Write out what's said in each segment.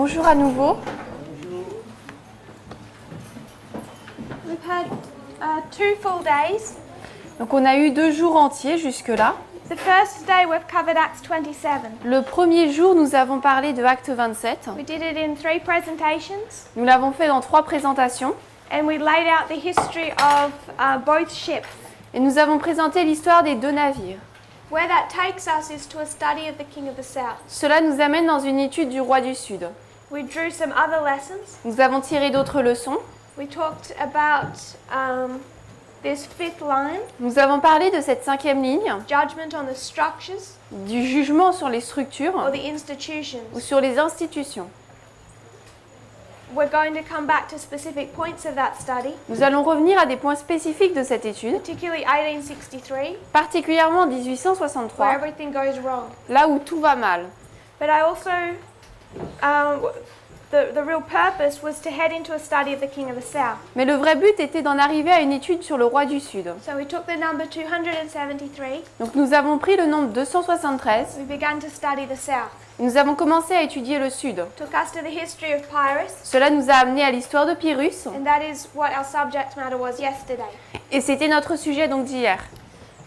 Bonjour à nouveau. We've had 2 full days. Donc on a eu 2 jours entiers jusque-là. The first day we've covered Acts 27. Le premier jour, nous avons parlé de Acte 27. We did it in 3 presentations, Nous l'avons fait dans 3 présentations. and we laid out the history of both ships. Et nous avons présenté l'histoire des 2 navires. Where that takes us is to a study of the King of the South. Cela nous amène dans une étude du roi du Sud. We drew some other lessons. Nous avons tiré d'autres leçons. We talked about this 5th line, Nous avons parlé de cette 5e ligne, judgment on the structures du jugement sur les structures or the institutions. ou sur les institutions. We're going to come back to specific points of that study, Nous allons revenir à des points spécifiques de cette étude, particularly 1863, particulièrement en where 1863, everything goes wrong. là où tout va mal. But I also, the real purpose was to head into a study of the King of the South. Mais le vrai but était d'en arriver à une étude sur le roi du Sud. So we took the number 273, Donc nous avons pris le nombre 273 we began to study the South. et nous avons commencé à étudier le Sud. Took us to the history of Pyrrhus, Cela nous a amené à l'histoire de Pyrrhus and that is what our subject matter was yesterday. et c'était notre sujet donc d'hier.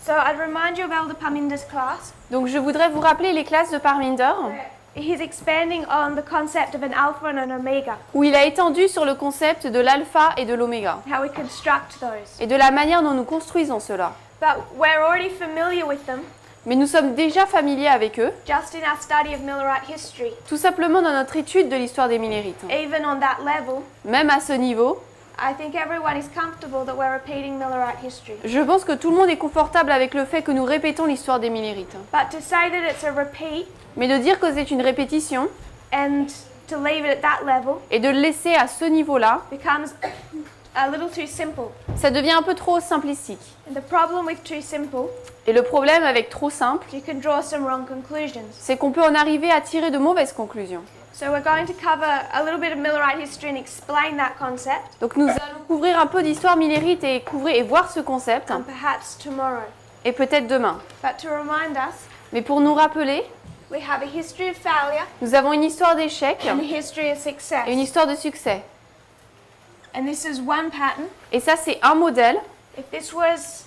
So I'd remind you of Elder Parminder's class. Donc je voudrais vous rappeler les classes de Parminder He's expanding on the concept of an alpha and an omega, où il a étendu sur le concept de l'alpha et de l'oméga how we construct those. et de la manière dont nous construisons cela. But we're already familiar with them Mais nous sommes déjà familiers avec eux, just in our study of Millerite history. tout simplement dans notre étude de l'histoire des Millérites. Even on that level, Même à ce niveau, I think everyone is comfortable that we're repeating Millerite history. je pense que tout le monde est confortable avec le fait que nous répétons l'histoire des Millérites. But to say that it's a repeat Mais de dire que c'est une répétition and to leave it at that level et de le laisser à ce niveau-là, becomes a little too simple. ça devient un peu trop simplistique. And the problem with too simple, Et le problème avec trop simple, you can draw some wrong conclusions. c'est qu'on peut en arriver à tirer de mauvaises conclusions. So we're going to cover a little bit of Millerite history and explain that concept, Donc nous allons couvrir un peu d'histoire millérite et couvrir et voir ce concept, and perhaps tomorrow. et peut-être demain. But to remind us, Mais pour nous rappeler, we have a history of failure nous avons une histoire d'échec and a history of success. et une histoire de succès. And this is one pattern. Et ça, c'est un modèle. If this was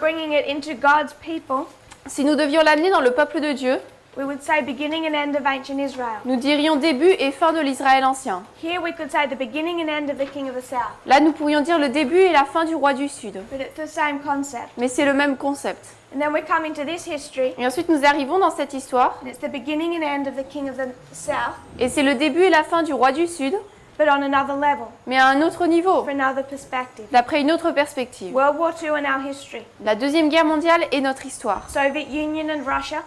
bringing it into God's people, Si nous devions l'amener dans le peuple de Dieu, we would say beginning and end of ancient Israel. nous dirions début et fin de l'Israël ancien. Here we could say the beginning and end of the King of the South. Là, nous pourrions dire le début et la fin du roi du Sud. But it's the same concept. Mais c'est le même concept. And then we come into this history, Et ensuite, nous arrivons dans cette histoire, and it's the beginning and end of the King of the South, et c'est le début et la fin du roi du Sud, but on another level, mais à un autre niveau, for another perspective. d'après une autre perspective. World War II and our history. La Deuxième Guerre mondiale est notre histoire. Soviet Union and Russia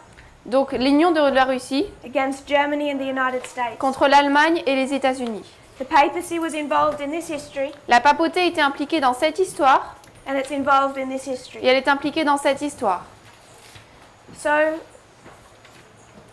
Donc, l'union de la Russie against Germany and the United States. contre l'Allemagne et les États-Unis. The papacy was involved in this history, La papauté était impliquée dans cette histoire, and it's involved in this et history. elle est impliquée dans cette histoire. So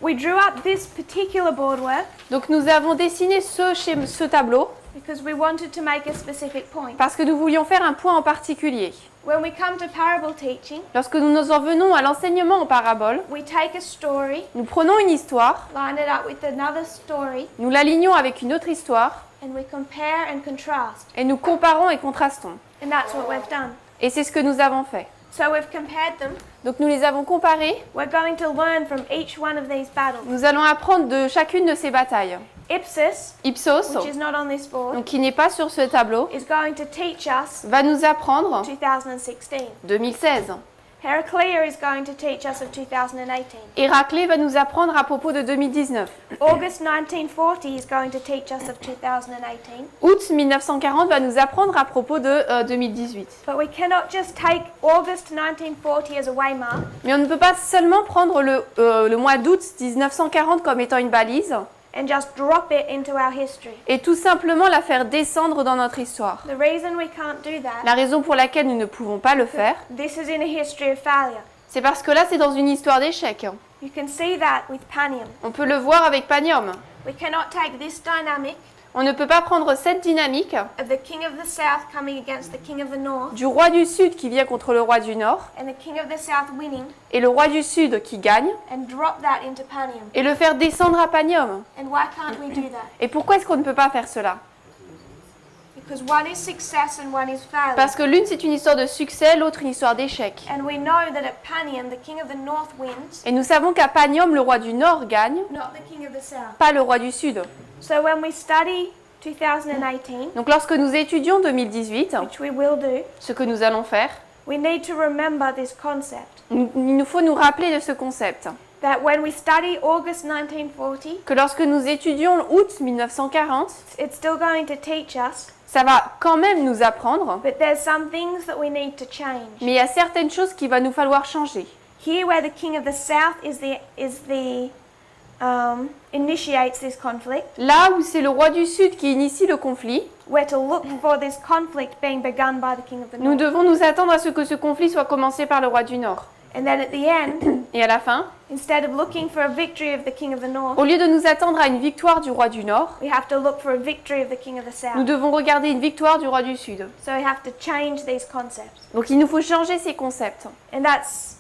we drew up this particular boardwork Donc, nous avons dessiné ce tableau because we wanted to make a specific point. parce que nous voulions faire un point en particulier. When we come to parable teaching, Lorsque nous en venons à l'enseignement en parabole, we take a story, nous prenons une histoire, line it up with another story, nous l'alignons avec une autre histoire, and we compare and contrast. et nous comparons et contrastons. And that's what we've done. Et c'est ce que nous avons fait. So we've compared them. Donc nous les avons comparés. We're going to learn from each one of these battles. Nous allons apprendre de chacune de ces batailles. Ipsos, Ipsos, which is not on this board, donc qui n'est pas sur ce tableau, is going to teach us va nous apprendre 2016. 2016. Heraclea is going to teach us of 2018. Héraclée va nous apprendre à propos de 2019. August 1940 is going to teach us of 2018. Août 1940 va nous apprendre à propos de 2018. But we cannot just take August 1940 as a waymark Mais on ne peut pas seulement prendre le mois d'août 1940 comme étant une balise and just drop it into our history. et tout simplement la faire descendre dans notre histoire. The reason we can't do that, La raison pour laquelle nous ne pouvons pas le faire, this is in a history of failure. c'est parce que là c'est dans une histoire d'échec. You can see that with Panium. On peut le voir avec Panium. We cannot take this dynamic On ne peut pas prendre cette dynamique of the king of the south coming against the king of the north du roi du Sud qui vient contre le roi du Nord and the king of the south winning et le roi du Sud qui gagne and drop that into Panium. et le faire descendre à Panium. And why can't we do that? Et pourquoi est-ce qu'on ne peut pas faire cela? Because one is success and one is failure. Parce que l'une c'est une histoire de succès, l'autre une histoire d'échec. And we know that at Panium, the king of the north wins, Et nous savons qu'à Panium, le roi du Nord gagne, not the king of the south. pas le roi du Sud. So when we study 2018, Donc lorsque nous étudions 2018, which we will do, ce que nous allons faire, we need to remember this concept. il nous faut nous rappeler de ce concept. That when we study August 1940, Que lorsque nous étudions août 1940, it's still going to teach us, ça va quand même nous apprendre, but there's some things that we need to change. mais il y a certaines choses qu'il va nous falloir changer. Here, where the king of the south initiates this conflict, Là où c'est le roi du Sud qui initie le conflit, we're to look for this conflict being begun by the king of the nous north. devons nous attendre à ce que ce conflit soit commencé par le roi du Nord. And then at the end, Et à la fin, instead of looking for a victory of the king of the north, au lieu de nous attendre à une victoire du roi du Nord, we have to look for a victory of the king of the nous south. devons regarder une victoire du roi du Sud. So we have to change these concepts. Donc il nous faut changer ces concepts. And that's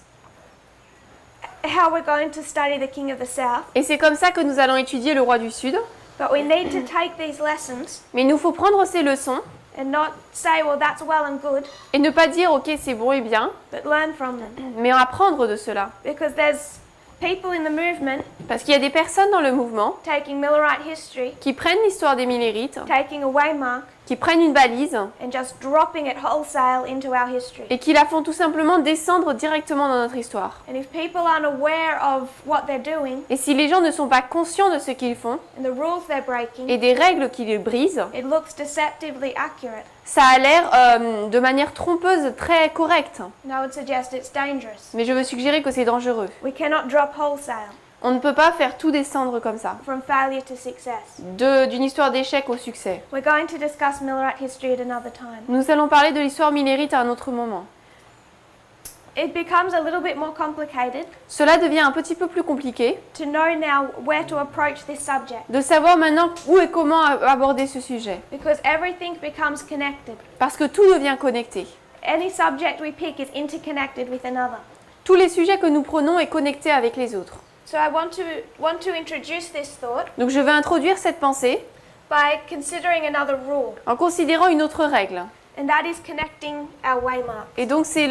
how we're going to study the king of the south. Et c'est comme ça que nous allons étudier le roi du Sud. But we need to take these lessons Mais il nous faut prendre ces leçons and not say, well, that's well and good, et ne pas dire ok c'est bon et bien, but learn from them. mais apprendre de cela. Because there's people in the movement Parce qu'il y a des personnes dans le mouvement taking Millerite history, qui prennent l'histoire des Millérites, taking a waymark, qui prennent une balise and just dropping it wholesale into our history. et qui la font tout simplement descendre directement dans notre histoire. And if people aren't aware of what they're doing Et si les gens ne sont pas conscients de ce qu'ils font and the rules they're breaking, et des règles qu'ils brisent, it looks deceptively accurate. ça a l'air de manière trompeuse très correcte. And I would suggest it's dangerous. Mais je veux suggérer que c'est dangereux. We cannot drop wholesale On ne peut pas faire tout descendre comme ça, from failure to success. d'une histoire d'échec au succès. We're going to discuss Millerite history at another time. Nous allons parler de l'histoire millérite à un autre moment. It becomes a little bit more complicated Cela devient un petit peu plus compliqué to know now where to approach this subject de savoir maintenant où et comment aborder ce sujet. because everything becomes connected. Parce que tout devient connecté. Any subject we pick is interconnected with another. Tous les sujets que nous prenons est connecté avec les autres. So I want to introduce this thought Donc je vais introduire cette pensée by considering another rule, en considérant une autre règle. and that is connecting our waymark. Et donc c'est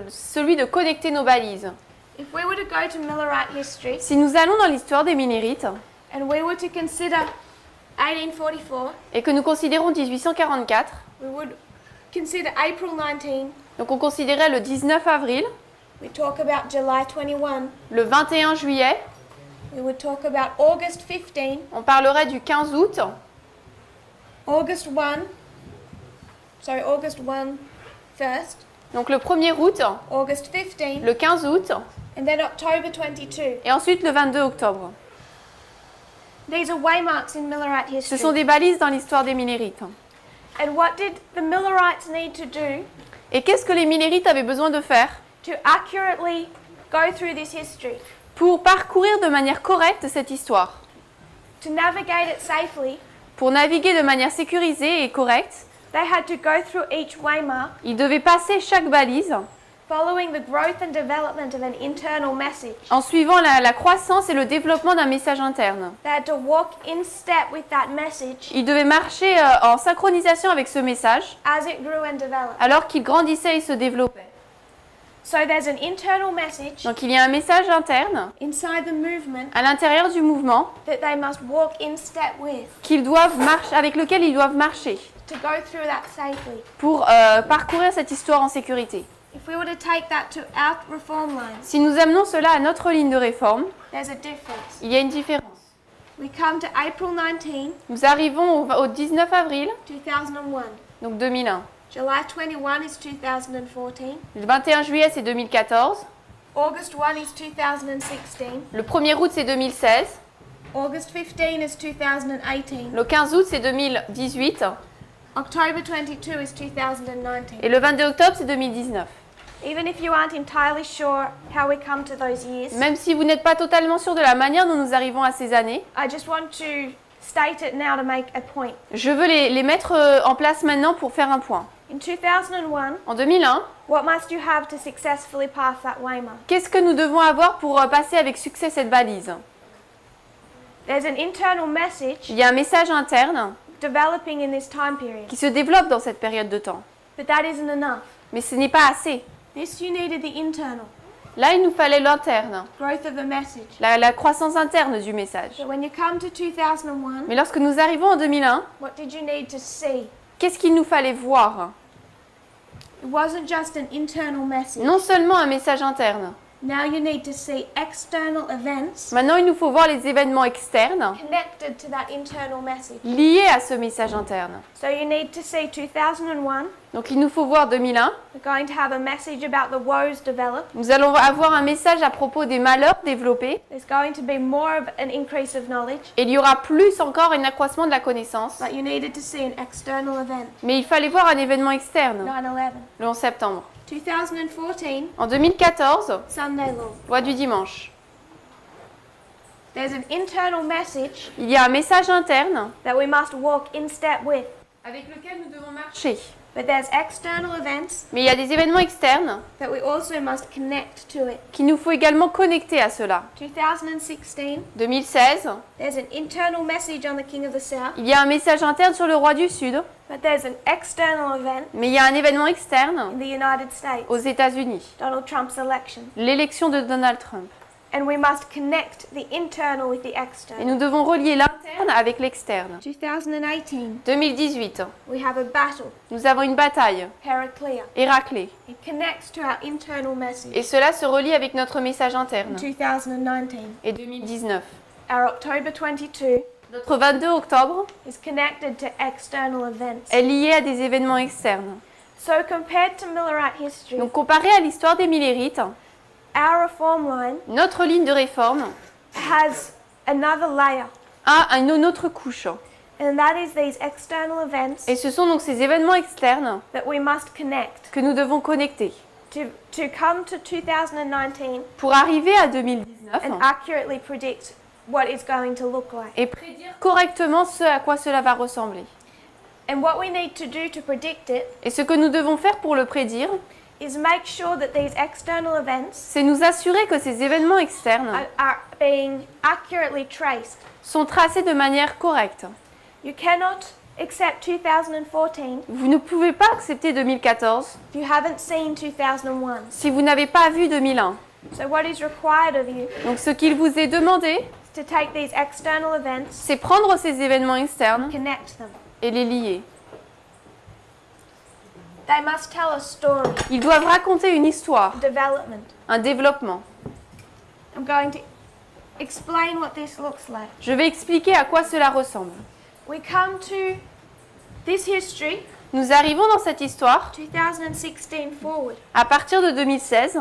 celui de connecter nos balises. If we were to go to Millerite history Si nous allons dans l'histoire des Millérites and we were to consider 1844, et que nous considérons 1844, we would consider April 19, donc on considérait le 19 avril, we talk about July 21, le 21 juillet, we would talk about August 15, on parlerait du 15 août, August 1 first, donc le 1er août, August 15, le 15 août and then October 22. et ensuite le 22 octobre. These are waymarks in Millerite Ce history. sont des balises dans l'histoire des Millérites. And what did the Millerites need to do Et qu'est-ce que les Millérites avaient besoin de faire to accurately go through this history? pour parcourir de manière correcte cette histoire, To navigate it safely, pour naviguer de manière sécurisée et correcte? they had to go through each waymark, Ils devaient passer chaque balise following the growth and development of an internal message. en suivant la croissance et le développement d'un message interne. They had to walk in step with that message Ils devaient marcher en synchronisation avec ce message as it grew and developed. alors qu'ils grandissaient et se développaient. So there's an internal message Donc il y a un message interne inside the movement à l'intérieur du mouvement that they must walk in step with avec lequel ils doivent marcher to go through that safely. pour parcourir cette histoire en sécurité. If we were to take that to our reform lines, Si nous amenons cela à notre ligne de réforme, there's a difference. il y a une différence. We come to April 19, Nous arrivons au 19 avril, 2001. donc 2001. July 21 is 2014. Le 21 juillet, c'est 2014. August 1 is 2016. Le 1er août, c'est 2016. August 15 is 2018. Le 15 août, c'est 2018. October 22 is 2019. Et le 22 octobre, c'est 2019. Even if you aren't entirely sure how we come to those years, Même si vous n'êtes pas totalement sûr de la manière dont nous arrivons à ces années, I just want to state it now to make a point. Je veux les mettre en place maintenant pour faire un point. In 2001, En 2001, what must you have to successfully pass that waymark? qu'est-ce que nous devons avoir pour passer avec succès cette balise? There's an internal message Il y a un message interne developing in this time period, qui se développe dans cette période de temps. but that isn't enough. Mais ce n'est pas assez. This you needed the internal Là, il nous fallait l'interne, growth of the message. la croissance interne du message. So when you come to 2001, Mais lorsque nous arrivons en 2001, what did you need to see? qu'est-ce qu'il nous fallait voir? It wasn't just an internal message. Non seulement un message interne. Now you need to see external events Maintenant, il nous faut voir les événements externes connected to that internal message. liés à ce message interne. So you need to see 2001. Donc, il nous faut voir 2001. We're going to have a message about the woes developed. Nous allons avoir un message à propos des malheurs développés. There's going to be more of an increase of knowledge. Et il y aura plus encore un accroissement de la connaissance. But you needed to see an external event. Mais il fallait voir un événement externe, 9/11. le 11 septembre. 2014, En 2014, Sunday law. loi du dimanche. There's an internal message Il y a un message interne that we must walk in step with. avec lequel nous devons marcher. But there's external events Mais il y a des événements externes that we also must connect to it. qu'il nous faut également connecter à cela. 2016, 2016, there's an internal message on the King of the South, il y a un message interne sur le roi du Sud, but there's an external event mais il y a un événement externe in the United States, aux États-Unis, Donald Trump's election. l'élection de Donald Trump. And we must connect the internal with the Et external. nous devons relier l'interne avec l'externe. 2018, 2018, we have a battle, nous avons une bataille, Heraclea. Héraclée, It connects to our internal message. et cela se relie avec notre message interne. 2019, Et 2019. our October 22 Notre 22 octobre is connected to external events. est lié à des événements externes. So compared to Millerite history, Donc comparé à l'histoire des Millérites, our reform line notre ligne de réforme has another layer, a une autre couche. and that is these external events Et ce sont donc ces événements externes that we must connect que nous devons connecter to come to 2019 pour arriver à 2019 and accurately predict what it's going to look like. et prédire correctement ce à quoi cela va ressembler. And what we need to do to predict it Et ce que nous devons faire pour le prédire, is make sure that these external events c'est nous assurer que ces événements externes are being accurately traced. sont tracés de manière correcte. You cannot accept 2014 Vous ne pouvez pas accepter 2014 if you haven't seen 2001. si vous n'avez pas vu 2001. So what is required of you Donc ce qu'il vous est demandé, is to take these external events, c'est prendre ces événements externes connect them. et les lier. They must tell a story, Ils doivent raconter une histoire, development. un développement. I'm going to explain what this looks like. Je vais expliquer à quoi cela ressemble. We come to this history, Nous arrivons dans cette histoire 2016 forward. à partir de 2016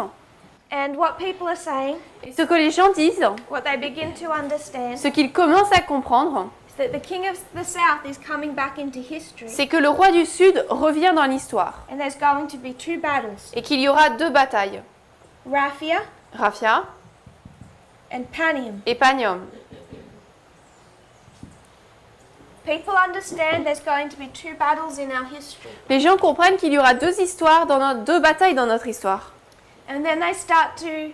And what people are saying, et ce que les gens disent, what they begin to understand, ce qu'ils commencent à comprendre, is that the King of the South is coming back into history. c'est que le roi du Sud revient dans l'histoire And there's going to be two battles, et qu'il y aura deux batailles, Raphia Raphia and Panium. et Panium. People understand there's going to be two battles in our history. Les gens comprennent qu'il y aura deux histoires, deux batailles dans notre histoire. And then they start to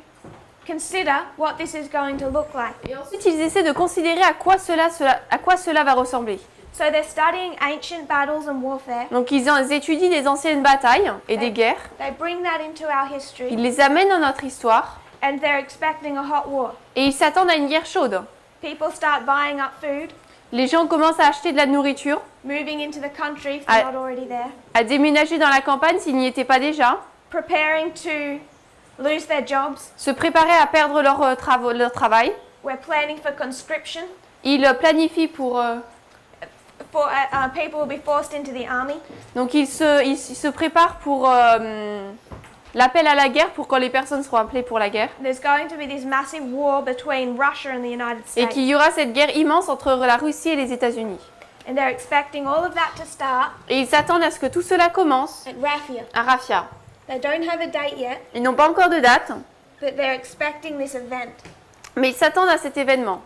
consider what this is going to look like. Et ensuite, ils essaient de considérer à quoi cela va ressembler. So they're studying ancient battles and warfare. Donc, ils étudient les anciennes batailles et des guerres. They bring that into our history, Ils les amènent dans notre histoire and they're expecting a hot war. et ils s'attendent à une guerre chaude. People start buying up food, Les gens commencent à acheter de la nourriture, moving into the country if they're not already there, à déménager dans la campagne s'ils n'y étaient pas déjà, preparing to lose their jobs. se préparer à perdre leur travail. We're planning for conscription. Ils planifient People will be forced into the army. donc ils se préparent pour l'appel à la guerre pour quand les personnes seront appelées pour la guerre. There's going to be this massive war between Russia and the United Et States. qu'il y aura cette guerre immense entre la Russie et les États-Unis. And they're expecting all of that to start Et ils s'attendent à ce que tout cela commence at Raphia. à Raphia. They don't have a date yet, Ils n'ont pas encore de date, but they're expecting this event. mais ils s'attendent à cet événement.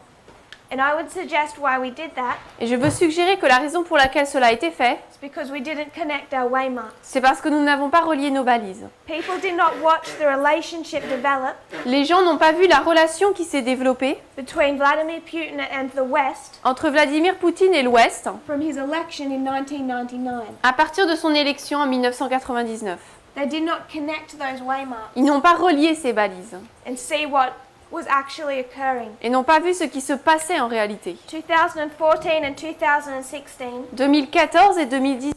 And I would suggest why we did that Et je veux suggérer que la raison pour laquelle cela a été fait, is because we didn't connect our waymarks. c'est parce que nous n'avons pas relié nos balises. People did not watch the relationship develop Les gens n'ont pas vu la relation qui s'est développée between Vladimir Putin and the West entre Vladimir Poutine et l'Ouest from his election in 1999. à partir de son élection en 1999. They did not connect those waymarks Ils n'ont pas relié ces balises and see what was actually occurring. et n'ont pas vu ce qui se passait en réalité. 2014 and 2016 2014 et 2016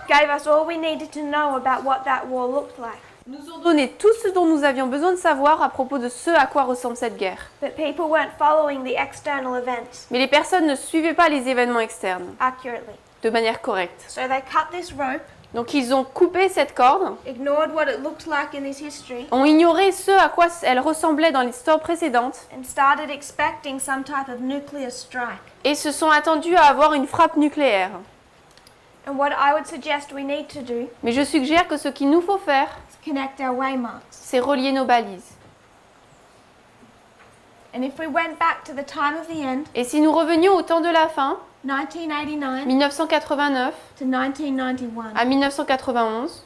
gave us all we needed to know about what that war looked like. nous ont donné tout ce dont nous avions besoin de savoir à propos de ce à quoi ressemble cette guerre. But people weren't following the external events Mais les personnes ne suivaient pas les événements externes accurately. de manière correcte. So they cut this rope, Donc ils ont coupé cette corde, ignored what it looked like in this history, ont ignoré ce à quoi elle ressemblait dans l'histoire précédente and started expecting some type of nuclear strike. et se sont attendus à avoir une frappe nucléaire. And what I would suggest we need to do Mais je suggère que ce qu'il nous faut faire, is connect our waymarks. c'est relier nos balises. And if we went back to the time of the end, Et si nous revenions au temps de la fin, 1989 1989 to 1991, à 1991,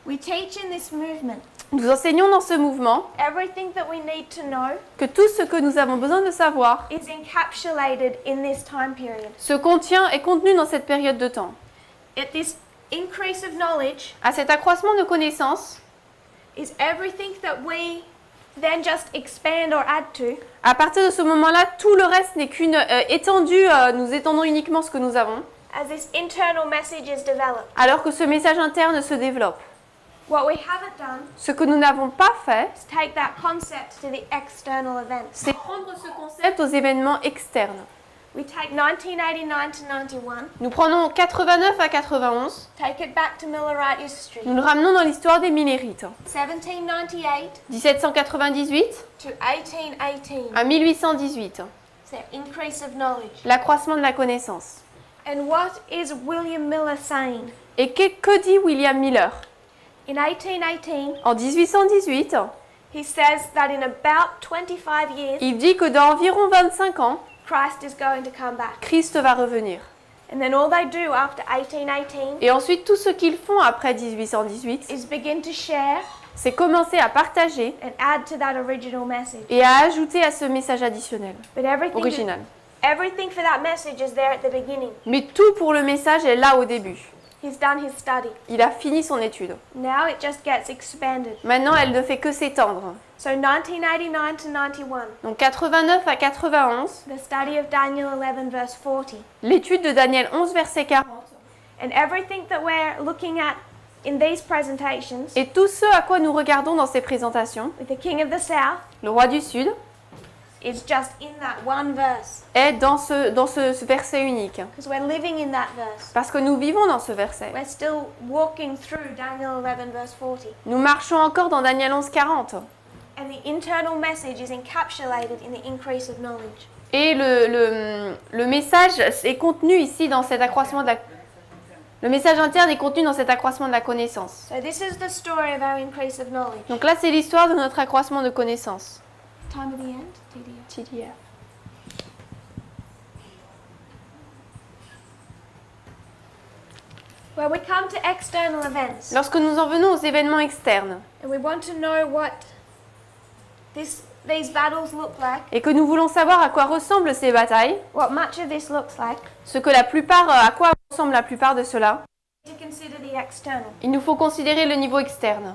we teach in this movement nous enseignons dans ce mouvement everything that we need to know que tout ce que nous avons besoin de savoir is encapsulated in this time period. se contient et contenu dans cette période de temps. At this increase of knowledge À cet accroissement de connaissances, is everything that we then just expand or add to, à partir de ce moment-là, tout le reste n'est qu'une étendue, nous étendons uniquement ce que nous avons, as this internal message is developed. alors que ce message interne se développe. What we haven't done Ce que nous n'avons pas fait, is take that concept to the external events. c'est prendre ce concept aux événements externes. We take 1989 to 91, Nous prenons 89 à 91, take it back to Millerite history. nous le ramenons dans l'histoire des Millérites. 1798 1798 to 1818, à 1818, so increase of knowledge. l'accroissement de la connaissance. And what is William Miller saying? Et que dit William Miller? In 1818, En 1818, he says that in about 25 years, il dit que dans environ 25 ans, Christ is going to come back. Christ va revenir. And then all they do after 1818 Et ensuite, tout ce qu'ils font après 1818, is begin to share c'est commencer à partager and add to that original message. et à ajouter à ce message additionnel, But original. everything for that message is there at the beginning. Mais tout pour le message est là au début. He's done his study. Il a fini son étude. Now it just gets expanded. Maintenant, elle ne fait que s'étendre. So 1989 to 91, Donc 89 à 91, the study of Daniel 11 verse 40. l'étude de Daniel 11, verset 40. And everything that we're looking at in these presentations Et tout ce à quoi nous regardons dans ces présentations, with the King of the South le roi du Sud, is just in that one verse. est dans ce verset unique. Because we're living in that verse. Parce que nous vivons dans ce verset. We're still walking through Daniel 11 verse 40. Nous marchons encore dans Daniel 11, 40. And the internal message is encapsulated in the increase of knowledge. Et le message est contenu ici dans cet accroissement de la... Le message interne est contenu dans cet accroissement de la connaissance. So this is the story of our increase of knowledge. Donc là, c'est l'histoire de notre accroissement de connaissance. Time of the end, TDF. TDF. Where we come to external events Lorsque nous en venons aux événements externes and we want to know what these battles look like, et que nous voulons savoir à quoi ressemblent ces batailles, what much of this looks like, à quoi ressemble la plupart de cela, to consider the external. il nous faut considérer le niveau externe.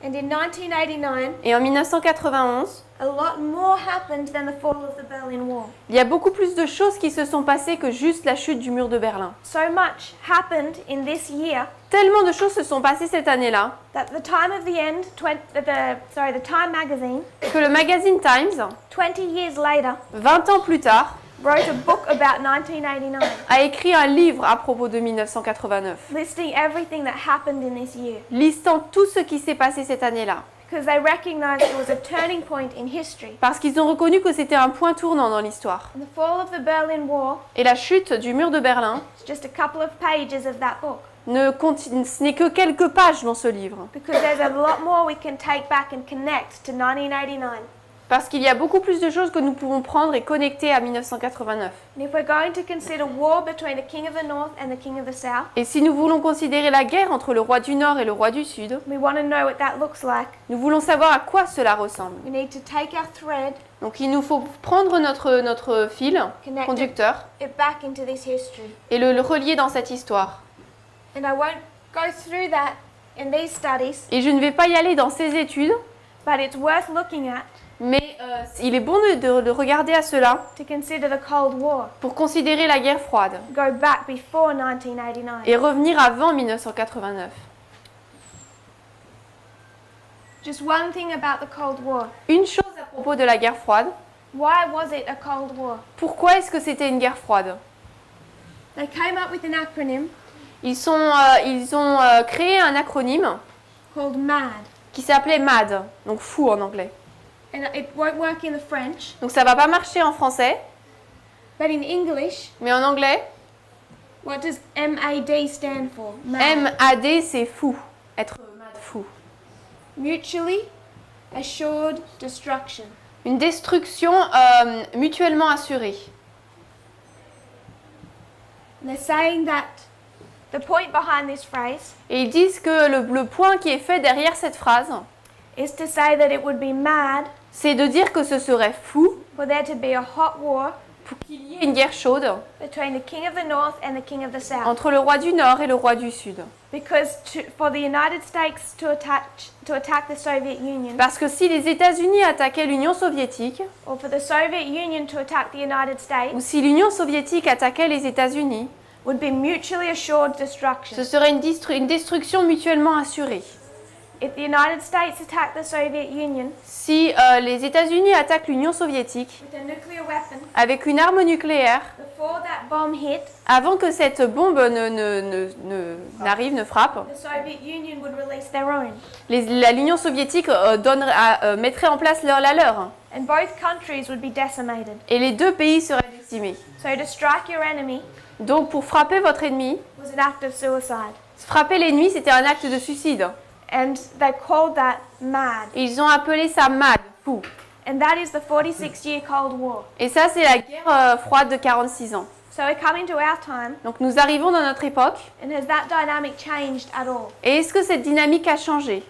And in 1989, Et en 1991, a lot more happened than the fall of the Berlin Wall. il y a beaucoup plus de choses qui se sont passées que juste la chute du mur de Berlin. So much happened in this year Tellement de choses se sont passées cette année-là that the Time of the End, the Time magazine, que le magazine Times, 20 years later, 20 ans plus tard, wrote a book about 1989, a écrit un livre à propos de 1989, listing everything that happened in this year, listant tout ce qui s'est passé cette année-là. because they recognized it was a turning point in history. Parce qu'ils ont reconnu que c'était un point tournant dans l'histoire. And the fall of the Berlin Wall Et la chute du mur de Berlin is just a couple of pages of that book, ce n'est que quelques pages dans ce livre. because there's a lot more we can take back and connect to 1989. Parce qu'il y a beaucoup plus de choses que nous pouvons prendre et connecter à 1989. And if we're going to consider war between the king of the north and the king of the south, Et si nous voulons considérer la guerre entre le roi du Nord et le roi du Sud, we want to know what that looks like. nous voulons savoir à quoi cela ressemble. We need to take our thread, Donc il nous faut prendre notre fil connect conducteur it back into this history. et le relier dans cette histoire. And I won't go through that in these studies, Et je ne vais pas y aller dans ces études, but it's worth looking at mais il est bon de regarder à cela to consider the Cold War. pour considérer la guerre froide Go back before 1989. et revenir avant 1989. Just one thing about the Cold War. Une chose à propos de la guerre froide, Why was it a Cold War? pourquoi est-ce que c'était une guerre froide? They came up with an acronym Ils ont créé un acronyme called MAD. qui s'appelait MAD, donc fou en anglais. And it won't work in the French, Donc ça va pas marcher en français, but in English, mais en anglais, what does MAD stand for? MAD. MAD c'est fou, être MAD fou. Mutually Assured Destruction. Une destruction mutuellement assurée. And they're saying that the point behind this phrase Et ils disent que le point qui est fait derrière cette phrase, is to say that it would be mad c'est de dire que ce serait fou for there to be a hot war pour qu'il y ait une guerre chaude between the king of the north and the king of the south. entre le roi du Nord et le roi du Sud. Because for the United States to attack the Soviet Union, Parce que si les États-Unis attaquaient l'Union soviétique, or for the Soviet Union to attack the United States, ou si l'Union soviétique attaquait les États-Unis, would be mutually assured destruction. ce serait une destruction mutuellement assurée. If the United States attacked the Soviet Union Si les États-Unis attaquent l'Union soviétique with a nuclear weapon, avec une arme nucléaire, before that bomb hit, avant que cette bombe n'arrive, ne frappe, the Soviet Union would release their own. l'Union soviétique mettrait en place la leur. And both countries would be decimated. Et les deux pays seraient décimés. So to strike your enemy Donc pour frapper votre ennemi, was an act of suicide. frapper l'ennemi c'était un acte de suicide. And they called that mad. Et ils ont appelé ça MAD, fou. And that is the 46-year Cold War. Et ça c'est la guerre froide de 46 ans. So we're coming to our time, Donc nous arrivons dans notre époque. and has that dynamic changed at all? Et est-ce que cette dynamique a changé?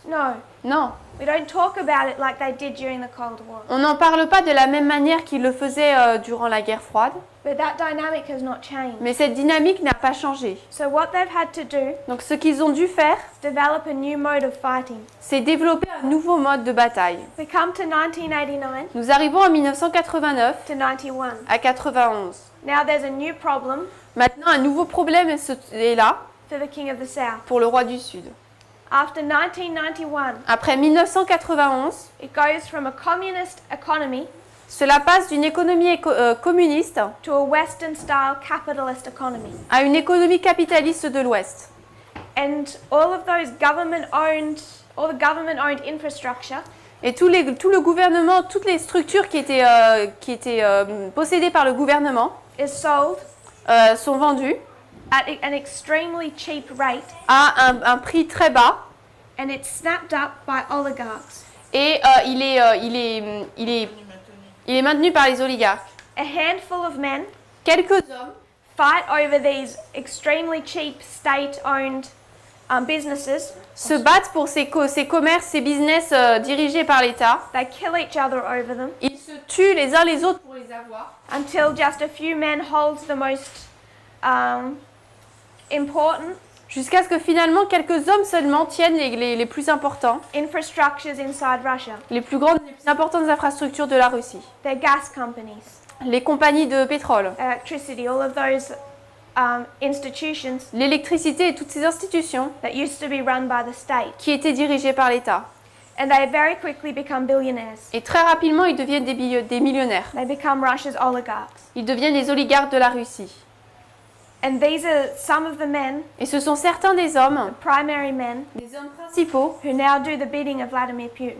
No. Non. We don't talk about it like they did during the Cold War. On n'en parle pas de la même manière qu'ils le faisaient durant la guerre froide. But that dynamic has not changed. Mais cette dynamique n'a pas changé. So what they've had to do Donc ce qu'ils ont dû faire, is develop a new mode of fighting. c'est développer un nouveau mode de bataille. We come to 1989 Nous arrivons en 1989 to 91. à 91. Now there's a new problem Maintenant, un nouveau problème est là for the king of the south. pour le roi du Sud. After 1991, Après 1991, it goes from a communist economy cela passe d'une économie communiste to a Western-style capitalist economy. à une économie capitaliste de l'Ouest. And all the government-owned infrastructure Et tout le gouvernement, toutes les structures qui étaient possédées par le gouvernement is sold sont vendues at an extremely cheap rate, à un prix très bas and it's snapped up by oligarchs. et il est maintenu par les oligarques. A handful of men Quelques hommes fight over these extremely cheap state-owned businesses. se battent pour ces commerces, ces business dirigés par l'État. They kill each other over them Ils se tuent les uns les autres pour les avoir. until just a few men hold the most important Jusqu'à ce que finalement quelques hommes seulement tiennent les plus importants, infrastructures inside Russia. les plus importantes infrastructures de la Russie. They're gas companies, Les compagnies de pétrole, electricity, all of those institutions l'électricité et toutes ces institutions that used to be run by the state. qui étaient dirigées par l'État. And they very quickly become billionaires. Et très rapidement, ils deviennent des millionnaires. They become Russia's oligarchs. Ils deviennent les oligarques de la Russie. And these are some of the men, Et ce sont certains des hommes, primary men, des hommes principaux, who now do the bidding of Vladimir Putin,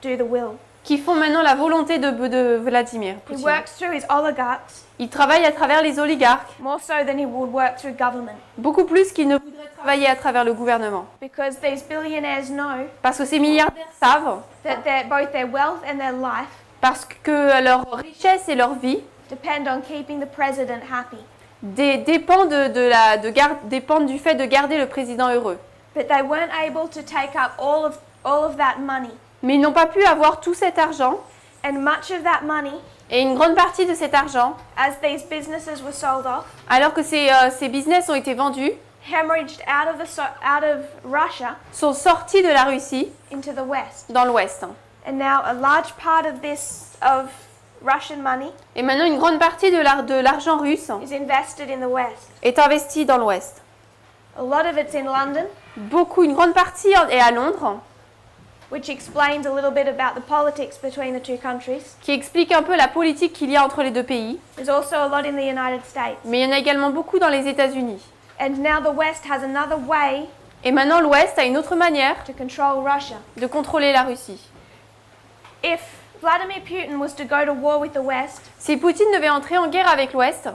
do the will. qui font maintenant la volonté de Vladimir He Poutine. works through his oligarchs Il travaille à travers les oligarques, more so than he would work through government. beaucoup plus qu'il ne voudrait travailler à travers le gouvernement. Because these billionaires know Parce que ces milliardaires savent, that both their wealth and their life parce que leur richesse et leur vie depend on keeping the president happy. dépendent, dépendent du fait de garder le président heureux. But they weren't able to take up all of that money. Mais ils n'ont pas pu avoir tout cet argent, And much of that money, et une grande partie de cet argent, as these businesses were sold off, alors que ces business ont été vendus, hemorrhaged out of Russia sont sortis de la Russie into the West. dans l'Ouest. And now a large part of Russian money Et maintenant, une grande partie de l'argent russe is invested in the West. est investie dans l'Ouest. A lot of it's in London, Une grande partie est à Londres, which explains a little bit about the politics between the two countries. qui explique un peu la politique qu'il y a entre les deux pays. There's also a lot in the United States. Mais il y en a également beaucoup dans les États-Unis. And now the West has another way Et maintenant, l'Ouest a une autre manière to control Russia. de contrôler la Russie. If Vladimir Putin was to go to war with the West, Si Poutine devait entrer en guerre avec l'Ouest,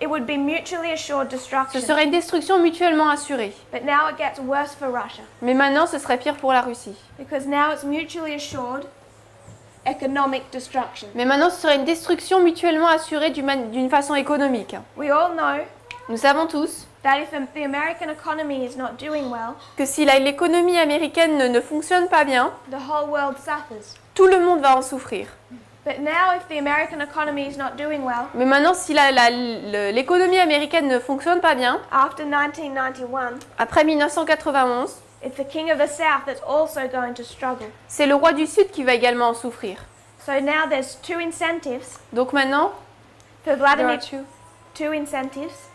it would be mutually assured ce destruction. serait une destruction mutuellement assurée. But now it gets worse for Russia Mais maintenant, ce serait pire pour la Russie. because now it's mutually assured economic destruction. Mais maintenant, ce serait une destruction mutuellement assurée d'une façon économique. We all know Nous savons tous that if the American economy is not doing well, que si l'économie américaine ne fonctionne pas bien, the whole world suffers. tout le monde va en souffrir. But now if the American economy is not doing well, Mais maintenant, si l'économie américaine ne fonctionne pas bien, after 1991, après 1991, it's the king of the South that's also going to struggle. c'est le roi du Sud qui va également en souffrir. So now there's two incentives Donc maintenant, for there are Vladimir. two. Two incentives.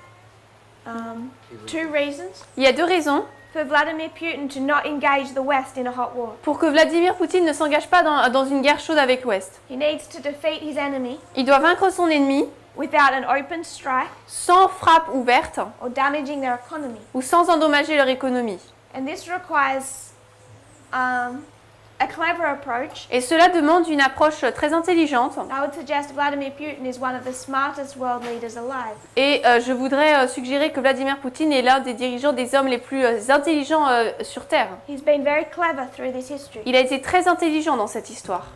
Two reasons Il y a deux raisons for Vladimir Putin to not engage the West in a hot war. pour que Vladimir Poutine ne s'engage pas dans une guerre chaude avec l'Ouest. He needs to defeat his enemy Il doit vaincre son ennemi without an open strike sans frappe ouverte or damaging their economy. ou sans endommager leur économie. And this requires a clever approach. Et cela demande une approche très intelligente. I would suggest Vladimir Putin is one of the smartest world leaders alive. Et je voudrais suggérer que Vladimir Poutine est l'un des dirigeants des hommes les plus intelligents sur Terre. He's been very clever through this history. Il a été très intelligent dans cette histoire.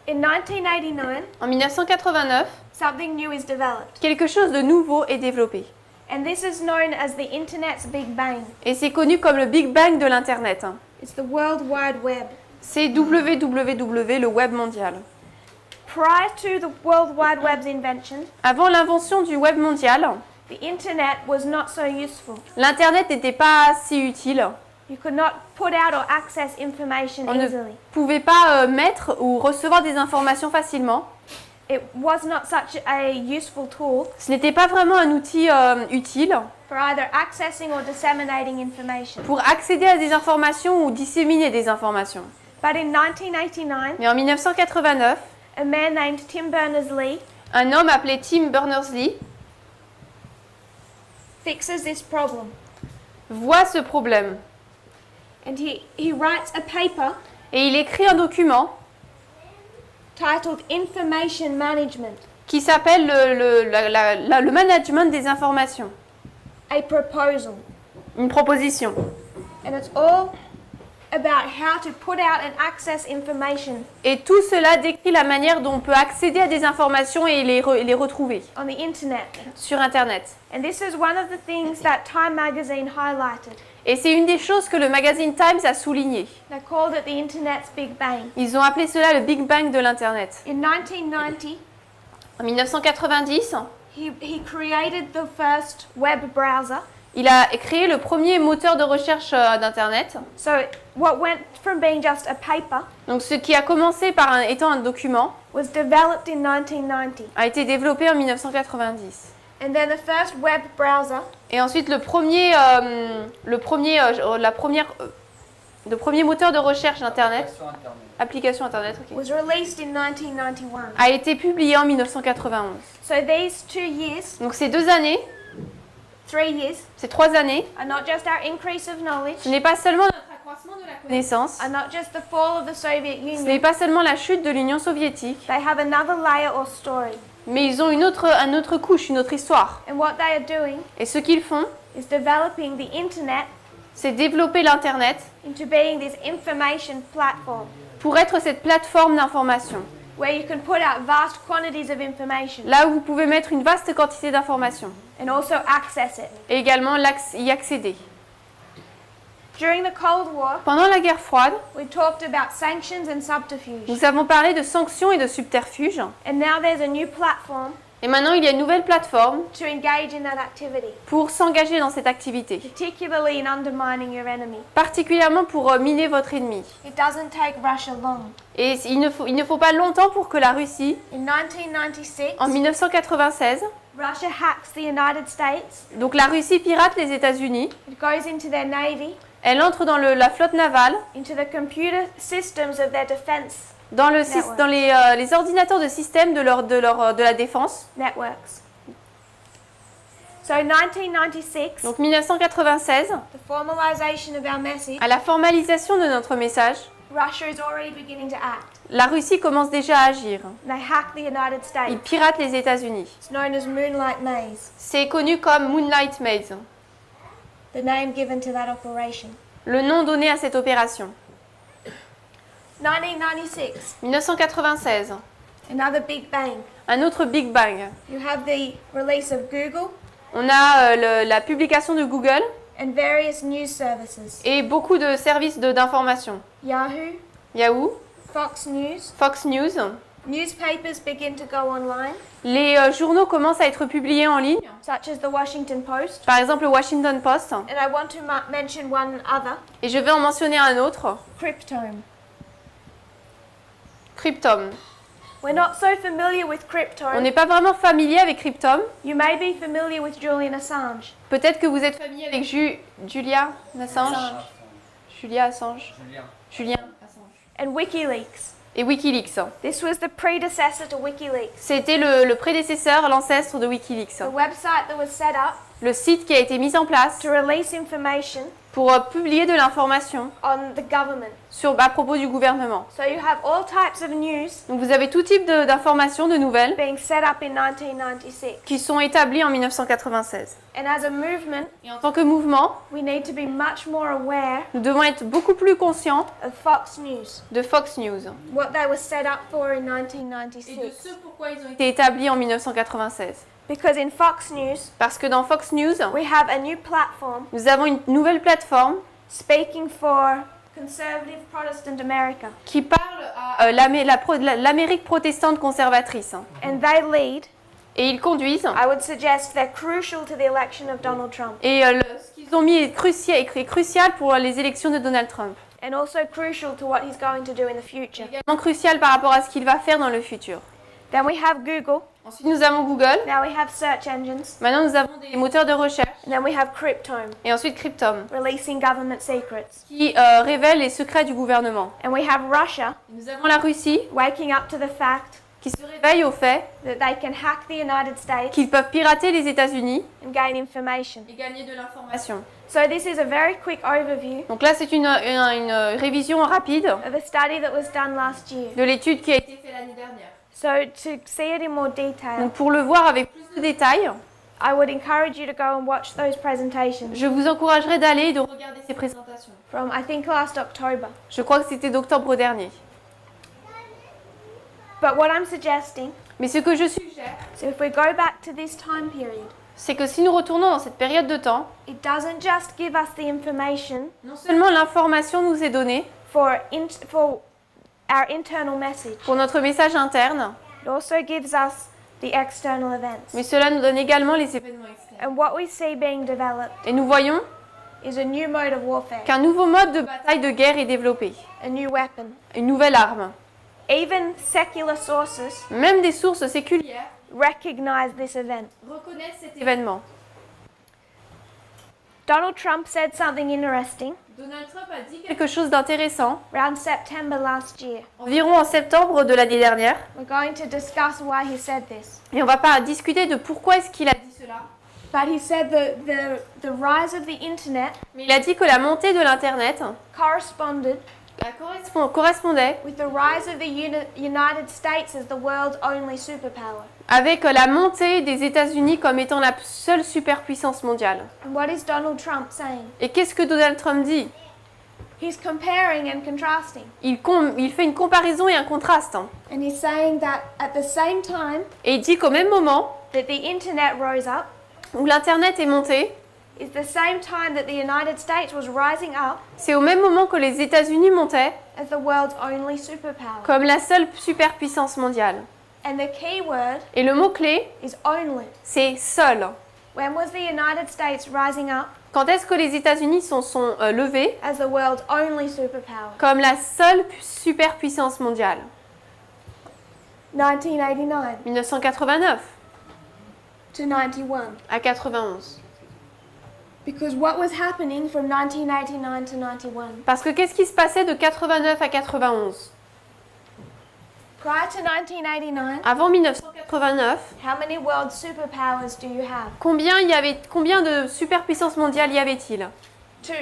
In 1989, En 1989, something new is developed. quelque chose de nouveau est développé. And this is known as the Internet's Big Bang. Et c'est connu comme le Big Bang de l'Internet. It's the World Wide Web. C'est WWW, le web mondial. Prior to the World Wide Web's invention, Avant l'invention du web mondial, the Internet was not so useful. l'Internet n'était pas si utile. You could not put out or access information On ne easily. pouvait pas mettre ou recevoir des informations facilement. It was not such a useful tool Ce n'était pas vraiment un outil utile for either accessing or disseminating information. pour accéder à des informations ou disséminer des informations. But in 1989, Mais en 1989, a man named Tim Berners-Lee un homme appelé Tim Berners-Lee fixes this problem. voit ce problème And he writes a paper et il écrit un document titled Information Management, qui s'appelle le management des informations, a proposal. une proposition. And it's all about how to put out and access information Et tout cela décrit la manière dont on peut accéder à des informations et les retrouver on the internet. sur Internet. And this is one of the things that Time magazine highlighted. Et c'est une des choses que le magazine Times a souligné. They called it the Internet's Big Bang. Ils ont appelé cela le Big Bang de l'Internet. In 1990, En 1990, he created the first web browser. il a créé le premier moteur de recherche d'Internet. So what went from being just a paper Donc ce qui a commencé par étant un document was developed in 1990. a été développé en 1990. And then the first web browser Et ensuite le premier moteur de recherche d'Internet, application Internet, ok, was released in 1991. a été publié en 1991. So these 2 years, Donc ces 2 années, 3 years, ces 3 années, are not just our increase of knowledge, ce n'est pas seulement notre accroissement de la connaissance, are not just the fall of the Soviet ce n'est Union, pas seulement la chute de l'Union soviétique, they have another layer or story. mais ils ont une autre couche, une autre histoire. And what they are doing Et ce qu'ils font, is developing the internet c'est développer l'Internet into being this information platform pour être cette plateforme d'information, where you can put out vast quantities of information là où vous pouvez mettre une vaste quantité d'informations and also access it. et également y accéder. During the Cold War, Pendant la guerre froide, we talked about sanctions and subterfuge. nous avons parlé de sanctions et de subterfuges, And now there's a new platform et maintenant il y a une nouvelle plateforme to engage in that activity, pour s'engager dans cette activité, particularly in undermining your enemy. particulièrement pour miner votre ennemi. It doesn't take Russia long. Et il ne faut pas longtemps pour que la Russie, In 1996, en 1996, Russia hacks the United States. donc la Russie pirate les États-Unis, It goes into their navy, elle entre dans la flotte navale, into the computer systems of their defense dans Network. les ordinateurs de système de la défense. networks. So in 1996, Donc 1996, the formalization of our message, à la formalisation de notre message, Russia is already beginning to act. la Russie commence déjà à agir. They hack the United Ils States. piratent les États-Unis. It's known as Moonlight Maze, C'est connu comme Moonlight Maze, the name given to that operation. le nom donné à cette opération. 1996, 1996, another big bang. un autre Big Bang. You have the release of Google On a la publication de Google and various news services. et beaucoup de services d'information. Yahoo, Yahoo, Fox News, Fox News. newspapers begin to go online, Les journaux commencent à être publiés en ligne, such as the Washington Post. par exemple le Washington Post. And I want to mention one other, Et je vais en mentionner un autre, Cryptome. Cryptome. We're not so familiar with On Cryptome. n'est pas vraiment familier avec Cryptome. You may be familiar with Julian Assange. Peut-être que vous êtes familier avec Julia Assange. Julia Assange. Julien Assange. And WikiLeaks. Et Wikileaks. This was the predecessor to WikiLeaks. C'était le prédécesseur, l'ancêtre de Wikileaks. The website that was set up Le site qui a été mis en place to release information pour publier de l'information on the government. à propos du gouvernement. So you have all types of news Donc vous avez tout type d'informations, de nouvelles, being set up in 1996. qui sont établies en 1996. And as a movement, Et en tant que mouvement, we need to be much more aware nous devons être beaucoup plus conscients of Fox News, de Fox News. what they were set up for in Et de 1996. ce pourquoi ils ont été établis en 1996. Because in Fox News, Parce que dans Fox News, we have a new platform nous avons une nouvelle plateforme speaking for conservative Protestant America. qui parle à l'Amérique protestante conservatrice. And they lead, Et ils conduisent. I would suggest they're crucial to the election of Donald Trump. Et ce qu'ils ont mis est crucial pour les élections de Donald Trump. And also crucial to what he's going to do in the future. Également crucial par rapport à ce qu'il va faire dans le futur. Then we have Google. Ensuite, nous avons Google. Now we have search engines. Maintenant, nous avons des moteurs de recherche. And then we have Cryptome, Et ensuite, Cryptome, releasing government secrets. qui révèle les secrets du gouvernement. And we have Russia, Nous avons la Russie, waking up to the fact qui se réveille au fait that they can hack the United States qu'ils peuvent pirater les États-Unis and gain information. et gagner de l'information. So this is a very quick overview Donc là, c'est une révision rapide of a study that was done last year. de l'étude qui a été faite l'année dernière. So to see it in more detail, Donc pour le voir avec plus de détails, I would encourage you to go and watch those presentations je vous encouragerai d'aller et de regarder ces présentations. from, I think, last October. Je crois que c'était d'octobre dernier. But what I'm suggesting Mais ce que je suggère, is if we go back to this time period, c'est que si nous retournons dans cette période de temps, it doesn't just give us the information non seulement l'information nous est donnée for our internal message, pour notre message interne, it also gives us the external events. mais cela nous donne également les événements externes. And what we see being developed Et nous voyons is a new mode of warfare, qu'un nouveau mode de bataille de guerre est développé, a new weapon. une nouvelle arme. Even secular sources Même des sources séculières recognize this event. reconnaissent cet événement. Donald Trump said something interesting Donald Trump a dit quelque chose d'intéressant around September last year. environ en septembre de l'année dernière. We're going to discuss why he said this. Et on va pas discuter de pourquoi est-ce qu'il a dit cela. But he said the rise of the internet Mais il a dit que la montée de l'Internet corresponded correspondait with the rise of the United States as the world's only superpower. avec la montée des États-Unis comme étant la seule superpuissance mondiale. And what is Donald Trump saying? Et qu'est-ce que Donald Trump dit? He's comparing and contrasting. Il fait une comparaison et un contraste. And he's saying that at the same time Et il dit qu'au même moment that the internet rose up où l'Internet est monté, is the same time that the United States was rising up c'est au même moment que les États-Unis montaient as the world's only superpower. comme la seule superpuissance mondiale. And the key word Et le mot-clé, is only. c'est seul. When was the United States rising up Quand est-ce que les États-Unis sont levés as the world's only superpower? comme la seule superpuissance mondiale? 1989 1989 to 91. à 91. Because what was happening from 1989 to 91? Parce que qu'est-ce qui se passait de 89 à 91? Prior to 1989, Avant 1989, how many world superpowers do you have? combien de superpuissances mondiales y avait-il? 2.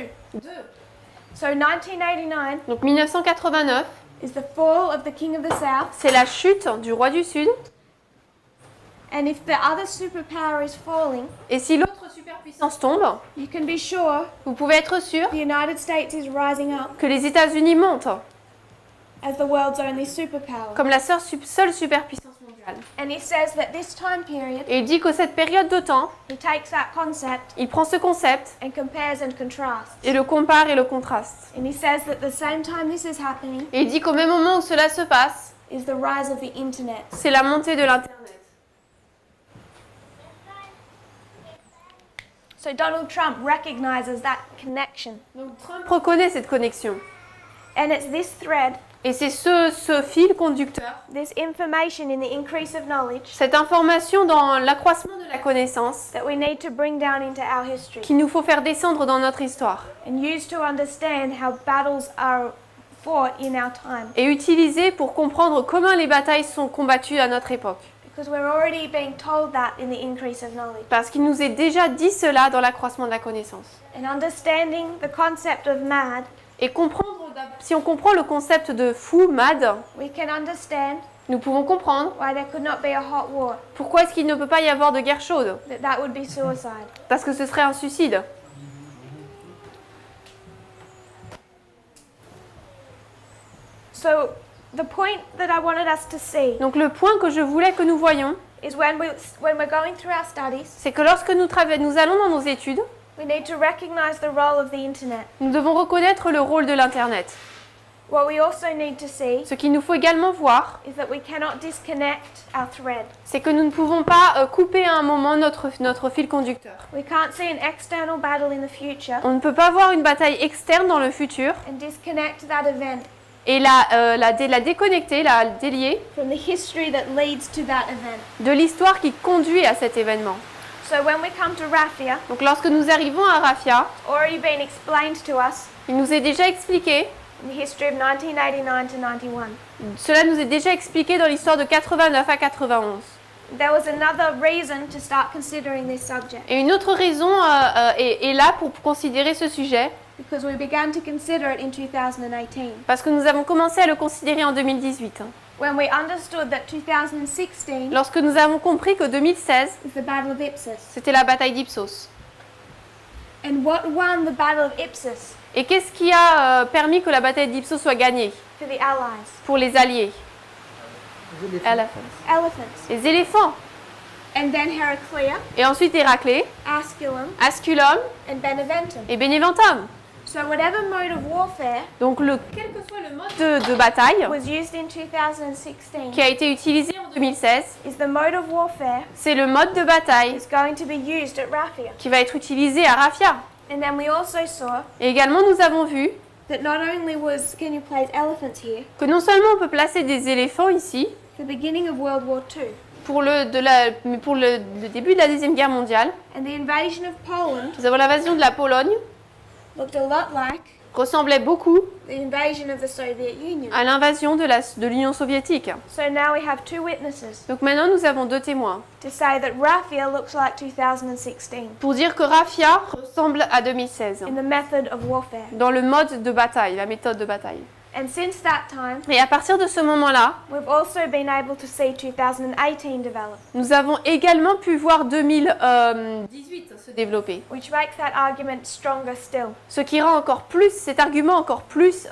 So 1989 Donc 1989, is the fall of the King of the South, c'est la chute du roi du Sud. and if the other superpower is falling, Et si l'autre superpuissance tombe, you can be sure vous pouvez être sûr the United States is rising up que les États-Unis montent as the world's only superpower. comme la seule superpuissance mondiale. And he says that this time period, Et il dit que cette période de temps, he takes that concept il prend ce concept and compares and contrasts. et le compare et le contraste. And he says that the same time this is happening Et il dit qu'au même moment où cela se passe, is the rise of the internet. c'est la montée de l'Internet. So Donald Trump recognizes that connection. Donc Trump reconnaît cette connexion. And it's this thread, Et c'est ce fil conducteur, this information in the increase of knowledge, cette information dans l'accroissement de la connaissance that we need to bring down into our history qu'il nous faut faire descendre dans notre histoire and use to understand how battles are fought in our time. et utiliser pour comprendre comment les batailles sont combattues à notre époque. Because we're already being told that in the increase of knowledge. Parce qu'il nous est déjà dit cela dans l'accroissement de la connaissance. And understanding the concept of mad, Et si on comprend le concept de fou, mad, we can understand nous pouvons comprendre why there could not be a hot war, pourquoi est-ce qu'il ne peut pas y avoir de guerre chaude. that would be suicide. Parce que ce serait un suicide. So the point that I wanted us to see Donc le point que je voulais que nous voyions, is when we're going through our studies, c'est que lorsque nous allons dans nos études, we need to recognize the role of the internet. nous devons reconnaître le rôle de l'Internet. What we also need to see Ce qu'il nous faut également voir, is that we cannot disconnect our thread. c'est que nous ne pouvons pas couper à un moment notre fil conducteur. We can't see an external battle in the future On ne peut pas voir une bataille externe dans le futur and disconnect that event et la déconnecter, la délier from the history that leads to that event. de l'histoire qui conduit à cet événement. So when we come to Raphia, Donc lorsque nous arrivons à Raphia, it's already been explained to us il nous est déjà expliqué, in the history of 1989 to 91. cela nous est déjà expliqué dans l'histoire de 89 à 91. There was another reason to start considering this subject, Et une autre raison est là pour considérer ce sujet, because we began to consider it in 2018, parce que nous avons commencé à le considérer en 2018. when we understood that 2016 Lorsque nous avons compris que 2016, is the Battle of Ipsus. c'était la bataille d'Ipsos. And what won the Battle of Ipsus Et qu'est-ce qui a permis que la bataille d'Ipsos soit gagnée for the Allies? pour les Alliés? Elephants. Les éléphants. And then Heraclea, Et ensuite Héraclée, Asculum, Asculum and Beneventum. et Beneventum. So whatever mode of warfare Donc quel que soit le mode de bataille was used in 2016 qui a été utilisé en 2016, is the mode of warfare c'est le mode de bataille that's going to be used at Raphia. qui va être utilisé à Raphia. And then we also saw Et également nous avons vu that not only can you place elephants here, que non seulement on peut placer des éléphants ici the beginning of World War II pour le début de la Deuxième Guerre mondiale, and the invasion of Poland nous avons l'invasion de la Pologne looked a lot like ressemblait beaucoup the invasion of the Soviet Union. à l'invasion de l'Union soviétique. So now we have two witnesses Donc maintenant, nous avons 2 témoins to say that Raffia looks like 2016 pour dire que Raffia ressemble à 2016 in the method of warfare. dans le mode de bataille, la méthode de bataille. And since that time, Et à partir de ce moment-là, we've also been able to see 2018 develop, nous avons également pu voir 2018 se développer, which makes that argument stronger still. ce qui rend encore plus cet argument encore plus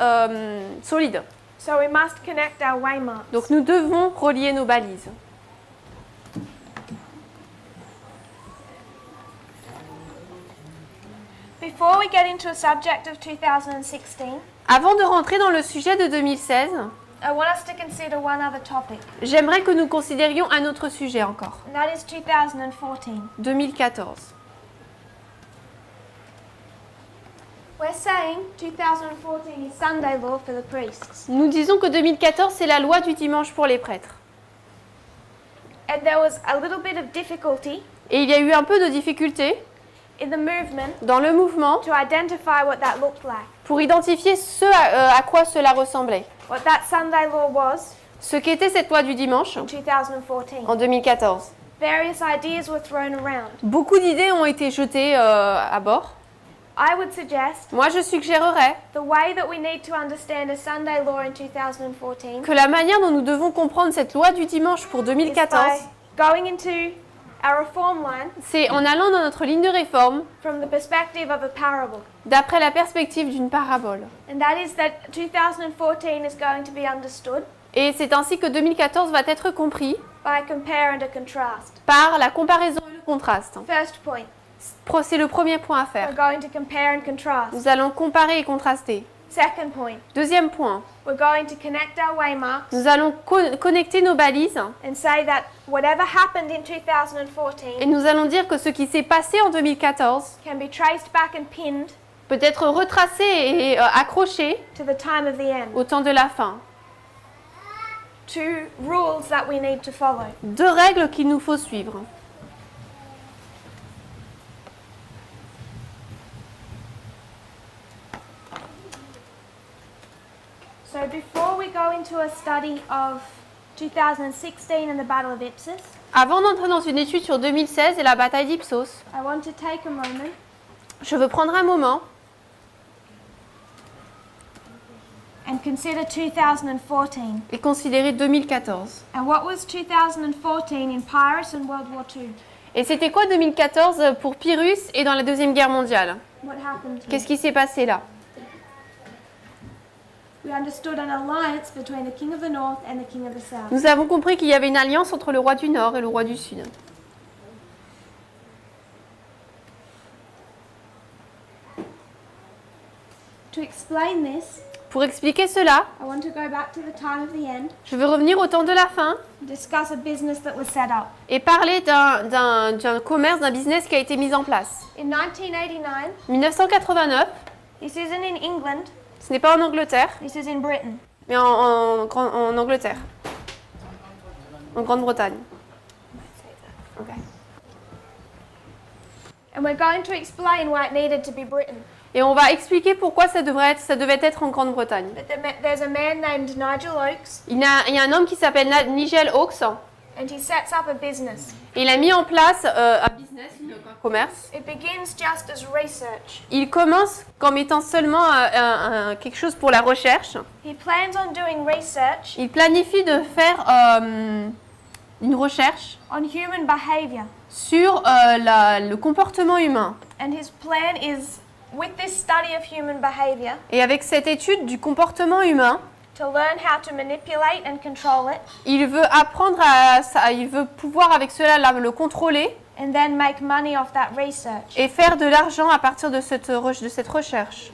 solide. So we must connect our waymarks. Donc nous devons relier nos balises. Before we get into a subject of 2016, Avant de rentrer dans le sujet de 2016, I want us to consider one other topic, j'aimerais que nous considérions un autre sujet encore, and that is 2014. 2014. We're saying 2014 is Sunday law for the priests. Nous disons que 2014, c'est la loi du dimanche pour les prêtres. And there was a little bit of difficulty Et il y a eu un peu de difficulté in the movement dans le mouvement to identify what that looked like, pour identifier ce à quoi cela ressemblait. what that Sunday law was Ce qu'était cette loi du dimanche in 2014. en 2014. Various ideas were thrown around. Beaucoup d'idées ont été jetées à bord. I would suggest Moi, je suggérerais the way that we need to understand a Sunday law in 2014 que la manière dont nous devons comprendre cette loi du dimanche pour is 2014, by going into our reform line c'est en allant dans notre ligne de réforme from the perspective of a parable. d'après la perspective d'une parabole. And that is that 2014 is going to be understood Et c'est ainsi que 2014 va être compris by compare and a contrast. par la comparaison et le contraste. First point, C'est le premier point à we're faire. going to compare and contrast. Nous allons comparer et contraster. Second point, Deuxième point, we're going to connect our waymarks nous allons connecter nos balises and say that whatever happened in 2014 et nous allons dire que ce qui s'est passé en 2014 can be traced back and pinned peut être retracé et accroché to the time of the end. au temps de la fin. Two rules that we need to follow. 2 règles qu'il nous faut suivre. So before we go into a study of 2016 and the Battle of Ipsus, Avant d'entrer dans une étude sur 2016 et la bataille d'Ipsos, I want to take a moment je veux prendre un moment and consider 2014. et considérer 2014. And what was 2014 in Pyrrhus and World War II? Et c'était quoi 2014 pour Pyrrhus et dans la Deuxième Guerre mondiale? What happened here? Qu'est-ce qui s'est passé là? We understood an alliance between the King of the North and the King of the South. Nous avons compris qu'il y avait une alliance entre le roi du Nord et le roi du Sud. To explain this, Pour expliquer cela, I want to go back to the time of the end, je veux revenir au temps de la fin discuss a business that was set up. et parler d'un commerce, d'un business qui a été mis en place. In 1989, 1989, this isn't in England, ce n'est pas en Angleterre, this is in Britain. mais en Angleterre, en Grande-Bretagne. Ok. And we're going to explain why it needed to be Britain. Et on va expliquer pourquoi ça devait être en Grande-Bretagne. But there's a man named Nigel Oakes, Il y a un homme qui s'appelle Nigel Oakes and he sets up a business. et il a mis en place un business, un commerce. It begins just as research. Il commence comme étant seulement quelque chose pour la recherche. He plans on doing research Il planifie de faire une recherche on human behavior. sur le comportement humain. And his plan is, with this study of human behavior, Et avec cette étude du comportement humain, to learn how to manipulate and control it, il veut apprendre il veut pouvoir avec cela le contrôler and then make money off that research. et faire de l'argent à partir de cette recherche.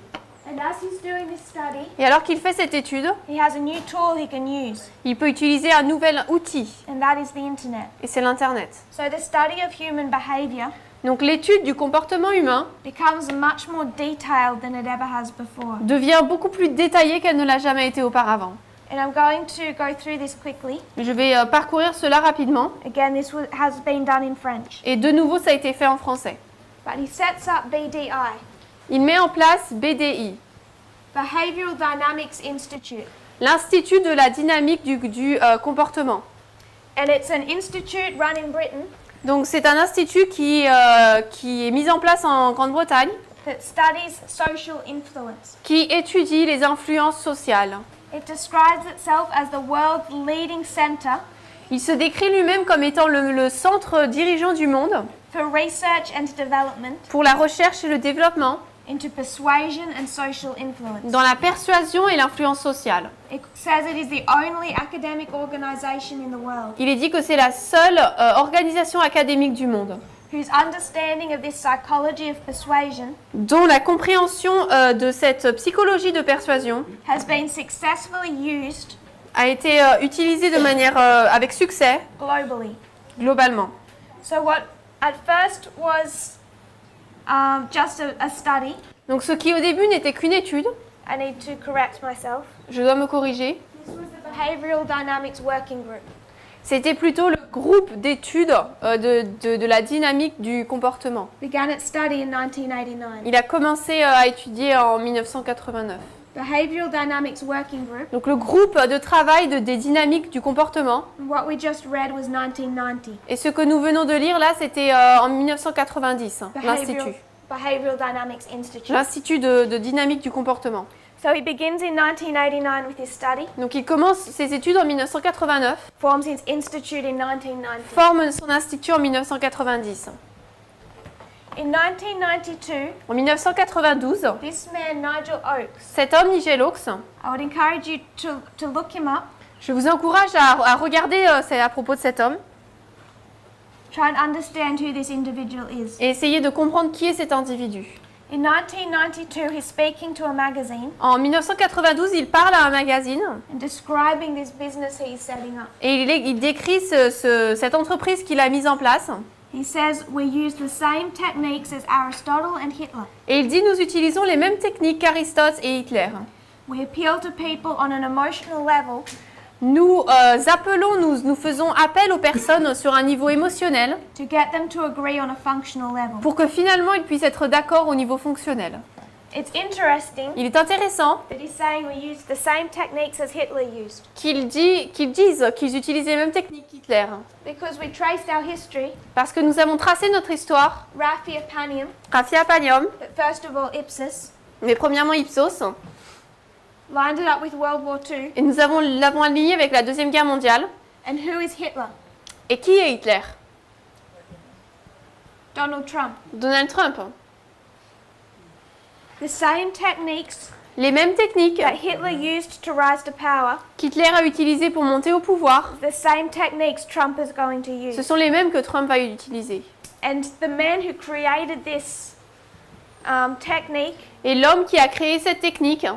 And as he's doing this study, Et alors qu'il fait cette étude, he has a new tool he can use, il peut utiliser un nouvel outil, and that is the internet. et c'est l'Internet. So the study of human behavior Donc l'étude du comportement humain becomes much more detailed than it ever has before. devient beaucoup plus détaillée qu'elle ne l'a jamais été auparavant. And I'm going to go through this quickly. Je vais parcourir cela rapidement. Again, this has been done in French. Et de nouveau, ça a été fait en français. But he sets up BDI. Il met en place BDI. Behavioral Dynamics Institute. L'Institut de la dynamique du comportement. And it's an institute run in Britain Donc c'est un institut qui est mis en place en Grande-Bretagne, that studies social influence. qui étudie les influences sociales. It describes itself as the world's leading center Il se décrit lui-même comme étant le centre dirigeant du monde for research and development pour la recherche et le développement into persuasion and social influence. dans la persuasion et l'influence sociale. It says it is the only academic organization in the world Il est dit que c'est la seule organisation académique du monde whose understanding of this psychology of persuasion dont la compréhension de cette psychologie de persuasion has been successfully used a été utilisée de manière avec succès globally. globalement. So what at first was just a study, Donc ce qui au début n'était qu'une étude, I need to correct myself. je dois me corriger, This was the Behavioral Dynamics Working Group. c'était plutôt le groupe d'études de la dynamique du comportement. Began its study in 1989. Il a commencé à étudier en 1989. Behavioral Dynamics Working Group. Donc le groupe de travail des dynamiques du comportement, What we just read was 1990. et ce que nous venons de lire là, c'était en 1990, l'Institut. Behavioral Dynamics Institute. L'Institut de dynamique du comportement. So he begins in 1989 with his study, Donc il commence ses études en 1989, forms his institute in 1990. forme son institut en 1990. In 1992, En 1992, this man, Nigel Oakes, cet homme, Nigel Oakes, I would encourage you to look him up, je vous encourage à regarder c'est à propos de cet homme try and understand who this individual is. et essayer de comprendre qui est cet individu. In 1992, he's speaking to a magazine En 1992, il parle à un magazine and describing this business he's setting up. et il décrit cette entreprise qu'il a mise en place. He says we use the same techniques as Aristotle and Hitler. Et il dit nous utilisons les mêmes techniques qu'Aristote et Hitler. We appeal to people on an emotional level Nous nous faisons appel aux personnes sur un niveau émotionnel to get them to agree on a functional level. pour que finalement ils puissent être d'accord au niveau fonctionnel. It's interesting Il est intéressant that he's saying we use the same techniques as Hitler used, qu'ils disent qu'ils utilisent les mêmes techniques qu'Hitler. because we traced our history, Parce que nous avons tracé notre histoire, Raphia Panium, Raphia Panium, but first of all Ipsos, mais premièrement Ipsos, lined it up with World War II. et nous l'avons aligné avec la Deuxième Guerre mondiale. And who is Hitler? Et qui est Hitler? Donald Trump. Donald Trump. The same techniques Les mêmes techniques that Hitler used to rise to power, qu'Hitler a utilisées pour monter au pouvoir, the same techniques Trump is going to ce use. sont les mêmes que Trump va utiliser. And the man who created this technique, Et l'homme qui a créé cette technique,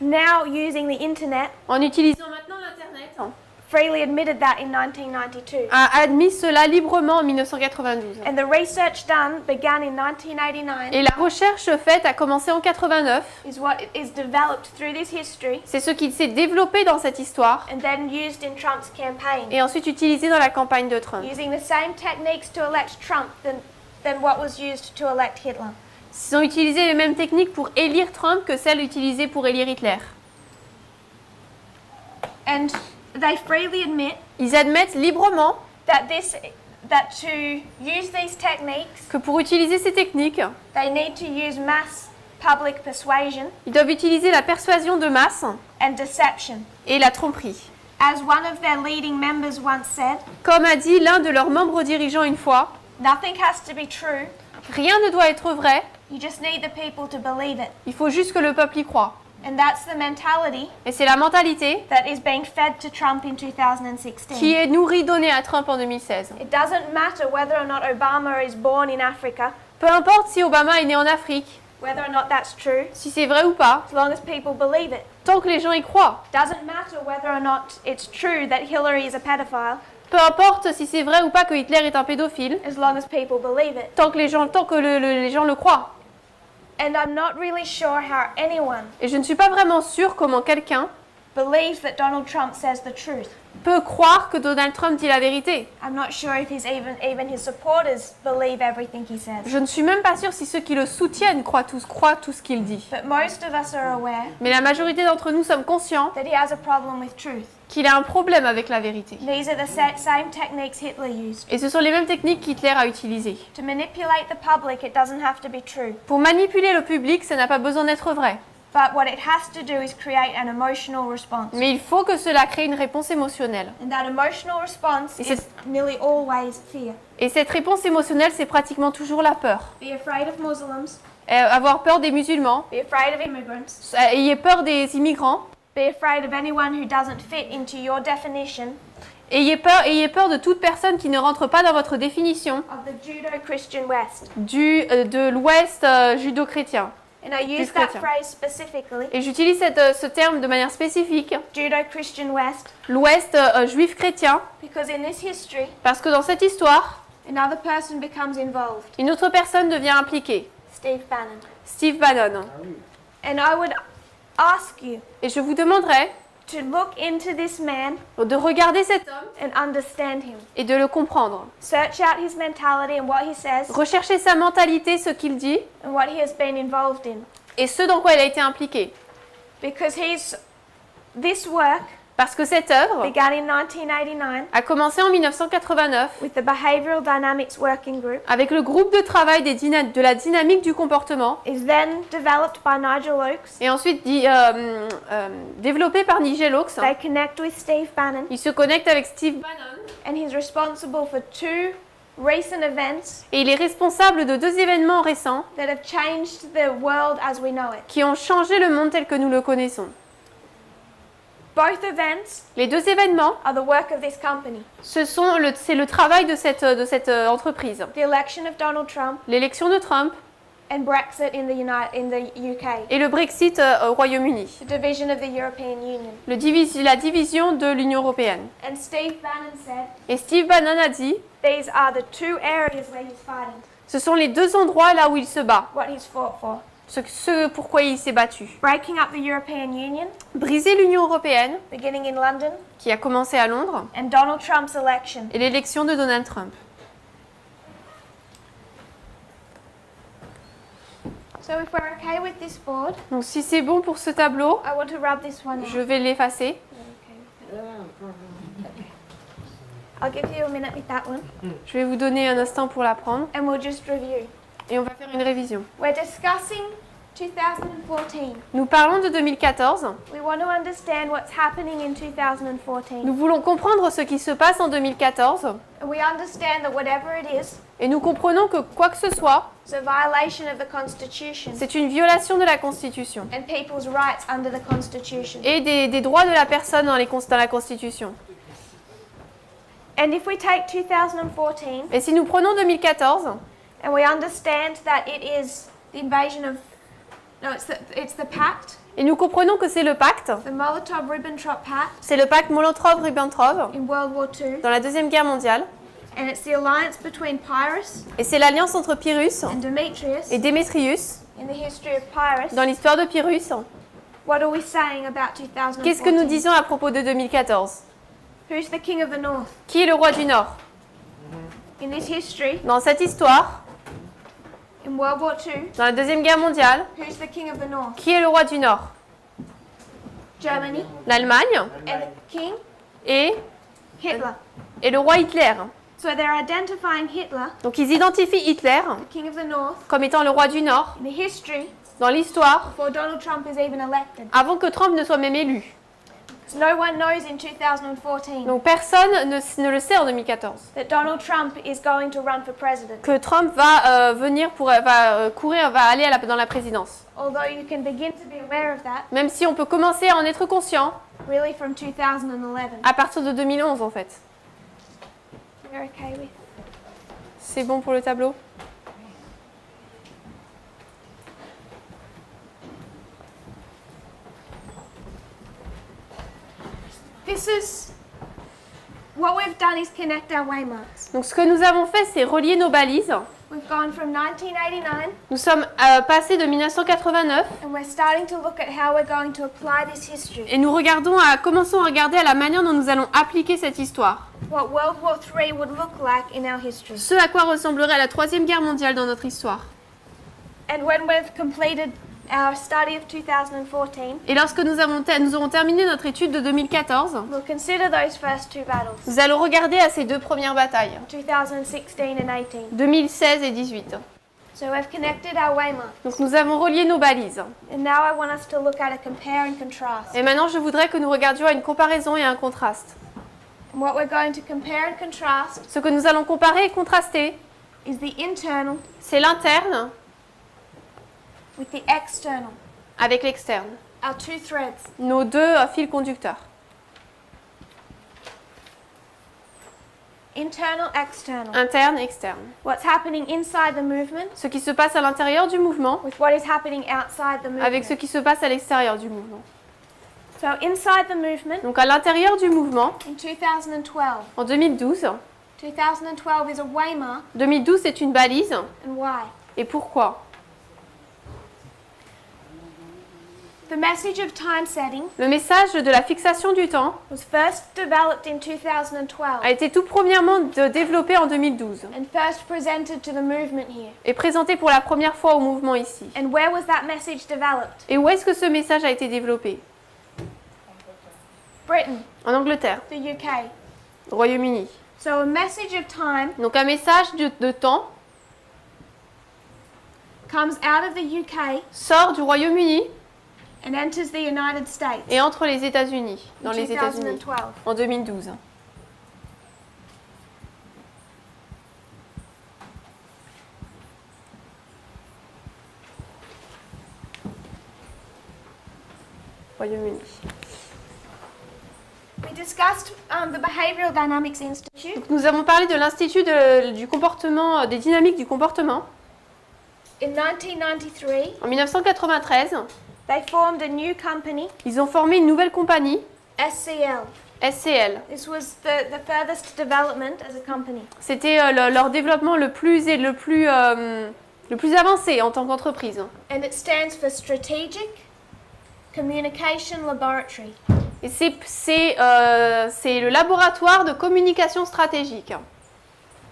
now using the internet, en utilisant maintenant l'Internet, freely admitted that in 1992. a admis cela librement en 1992. And the research done began in 1989 Et la recherche faite a commencé en 89. is what is developed through this history C'est ce qui s'est développé dans cette histoire and then used in Trump's campaign, et ensuite utilisé dans la campagne de Trump. using the same techniques to elect Trump than what was used to elect Hitler. Ils ont utilisé les mêmes techniques pour élire Trump que celles utilisées pour élire Hitler. And they freely admit Ils admettent librement that to use these techniques, que pour utiliser ces techniques, they need to use mass public persuasion ils doivent utiliser la persuasion de masse and deception. et la tromperie. As one of their leading members once said, Comme a dit l'un de leurs membres dirigeants une fois, nothing has to be true, rien ne doit être vrai, you just need the people to believe it. il faut juste que le peuple y croie. And that's the mentality Et c'est la mentalité that is being fed to Trump in qui 2016. est nourrie, donnée à Trump en 2016. It doesn't matter whether or not Obama is born in Africa, Peu importe si Obama est né en Afrique, whether or not that's true, si c'est vrai ou pas, as long as people believe it. tant que les gens y croient. Doesn't matter whether or not it's true that Hillary is a pedophile, Peu importe si c'est vrai ou pas que Hitler est un pédophile, as long as people believe it. tant que les gens le croient. And I'm not really sure how anyone Et je ne suis pas vraiment sûre comment quelqu'un believes that Donald Trump says the truth. peut croire que Donald Trump dit la vérité. I'm not sure if even his supporters believe everything he says. Je ne suis même pas sûre si ceux qui le soutiennent croient tout ce qu'il dit. But most of us are aware Mais la majorité d'entre nous sommes conscients that he has a problem with truth. qu'il a un problème avec la vérité. These are the same techniques Hitler used. Et ce sont les mêmes techniques qu'Hitler a utilisées. To manipulate the public, it doesn't have to be true. Pour manipuler le public, ça n'a pas besoin d'être vrai. But what it has to do is create an emotional response. Mais il faut que cela crée une réponse émotionnelle. And that emotional response Et is nearly always fear. Et cette réponse émotionnelle, c'est pratiquement toujours la peur. Be afraid of Muslims. Avoir peur des musulmans, Be afraid of immigrants. ayez peur des immigrants, Be afraid of anyone who doesn't fit into your definition ayez peur de toute personne qui ne rentre pas dans votre définition of the Judo-Christian West. de l'Ouest judo-chrétien. And I use Just that chrétien. phrase specifically, Et j'utilise ce terme de manière spécifique, Judo-Christian West, l'Ouest juif chrétien, because in this history, parce que dans cette histoire, another person becomes involved. une autre personne devient impliquée, Steve Bannon. Steve Bannon. And I would ask you Et je vous demanderai to look into this man de regarder cet homme and understand him. et de le comprendre. Search out his mentality and what he says Rechercher sa mentalité, ce qu'il dit, and what he has been involved in. et ce dans quoi il a été impliqué. Because this work Parce que cette œuvre began in 1989 a commencé en 1989 with the Behavioral Dynamics Working Group, avec le groupe de travail de la dynamique du comportement is then developed by Nigel Oakes. et ensuite développé par Nigel Oakes. They connect with Steve Bannon, Il se connecte avec Steve Bannon and he's responsible for two recent events et il est responsable de 2 événements récents that have changed the world as we know it. qui ont changé le monde tel que nous le connaissons. Both events Les 2 événements, are the work of this company. c'est le travail de cette entreprise. The election of Donald Trump L'élection de Trump and Brexit in the UK. et le Brexit au Royaume-Uni. The division of the European Union. La division de l'Union européenne. And Steve Bannon said, Et Steve Bannon a dit, these are the two areas where he's fighting, ce sont les 2 endroits là où il se bat, what he's fought for. ce pourquoi il s'est battu. Breaking up the European Union, Briser l'Union européenne, beginning in London, qui a commencé à Londres, and Donald Trump's election. et l'élection de Donald Trump. So if we're okay with this board, Donc si c'est bon pour ce tableau, I want to rub this one je out. vais l'effacer. I'll give you a minute with that one, Je vais vous donner un instant pour la prendre and we'll just review. et on va faire une révision. We're discussing 2014. Nous parlons de 2014. We want to understand what's happening in 2014. Nous voulons comprendre ce qui se passe en 2014 And we understand that whatever it is, et nous comprenons que quoi que ce soit, it's a violation of the Constitution c'est une violation de la Constitution and people's rights under the Constitution. et des droits de la personne dans la Constitution. And if we take 2014 Et si nous prenons 2014 and we understand that it is the invasion of, no, it's the pact, et nous comprenons que c'est le pacte, the Molotov-Ribbentrop Pact c'est le pacte Molotov-Ribbentrop in World War II, dans la Deuxième Guerre mondiale, and it's the alliance between Pyrrhus et c'est l'alliance entre Pyrrhus and Demetrius et Démétrius in the history of Pyrrhus. dans l'histoire de Pyrrhus. What are we saying about 2014? Qu'est-ce que nous disons à propos de 2014? Who's the king of the north? Qui est le roi du Nord? In this history, Dans cette histoire, in World War II, dans la Deuxième Guerre mondiale, who's the king of the north? qui est le roi du Nord? Germany. L'Allemagne And the king? et Hitler. le roi Hitler. So they're identifying Hitler, Donc ils identifient Hitler the king of the north, comme étant le roi du Nord in the history dans l'histoire before Donald Trump is even elected. avant que Trump ne soit même élu. So no one knows in 2014 Donc personne ne le sait en 2014 that Donald Trump is going to run for president. que Trump va va aller dans la présidence. Although you can begin to be aware of that Même si on peut commencer à en être conscient really from 2011. à partir de 2011 en fait. You're okay with? C'est bon pour le tableau? This is what we've done is connect our waymarks. Donc ce que nous avons fait, c'est relier nos balises We've gone from 1989 Nous sommes passés de 1989 and we're starting to look at how we're going to apply this history. et commençons à regarder à la manière dont nous allons appliquer cette histoire. What World War III would look like in our history. Ce à quoi ressemblerait la Troisième Guerre mondiale dans notre histoire. And when we've completed our study of 2014, Et lorsque nous aurons terminé notre étude de 2014, we'll consider those first two battles, nous allons regarder à ces deux premières batailles, 2016 and 18. 2016 et 18. So we've connected our waymark. Donc nous avons relié nos balises. And now I want us to look at a compare and contrast. Et maintenant, je voudrais que nous regardions à une comparaison et à un contraste. And what we're going to compare and contrast Ce que nous allons comparer et contraster, is the internal c'est l'interne with the external, avec l'externe. our two threads. Nos deux fils conducteurs. Internal, external. Interne, externe. What's happening inside the movement Ce qui se passe à l'intérieur du mouvement with what is happening outside the movement. avec ce qui se passe à l'extérieur du mouvement. So inside the movement, Donc à l'intérieur du mouvement, in 2012, en 2012, 2012 is a waymark, 2012 c'est une balise. and why? Et pourquoi? The message of time setting Le message de la fixation du temps was first developed in 2012 a été tout premièrement développé en 2012 and first presented to the movement here. et présenté pour la première fois au mouvement ici. And where was that message developed? Et où est-ce que ce message a été développé? Britain, En Angleterre, the UK. au Royaume-Uni. So a message of time Donc un message de temps comes out of the UK sort du Royaume-Uni and enters the United States et entre les États-Unis, dans in les États-Unis, 2012. en 2012. Royaume-Uni. We discussed the Behavioral Dynamics Institute. Donc, nous avons parlé de l'Institut du comportement, des dynamiques du comportement. In 1993, En 1993, they formed a new company, ils ont formé une nouvelle compagnie, SCL. SCL. This was the furthest development as a company. C'était leur développement le plus avancé en tant qu'entreprise. And it stands for Strategic Communication Laboratory. Et c'est le laboratoire de communication stratégique.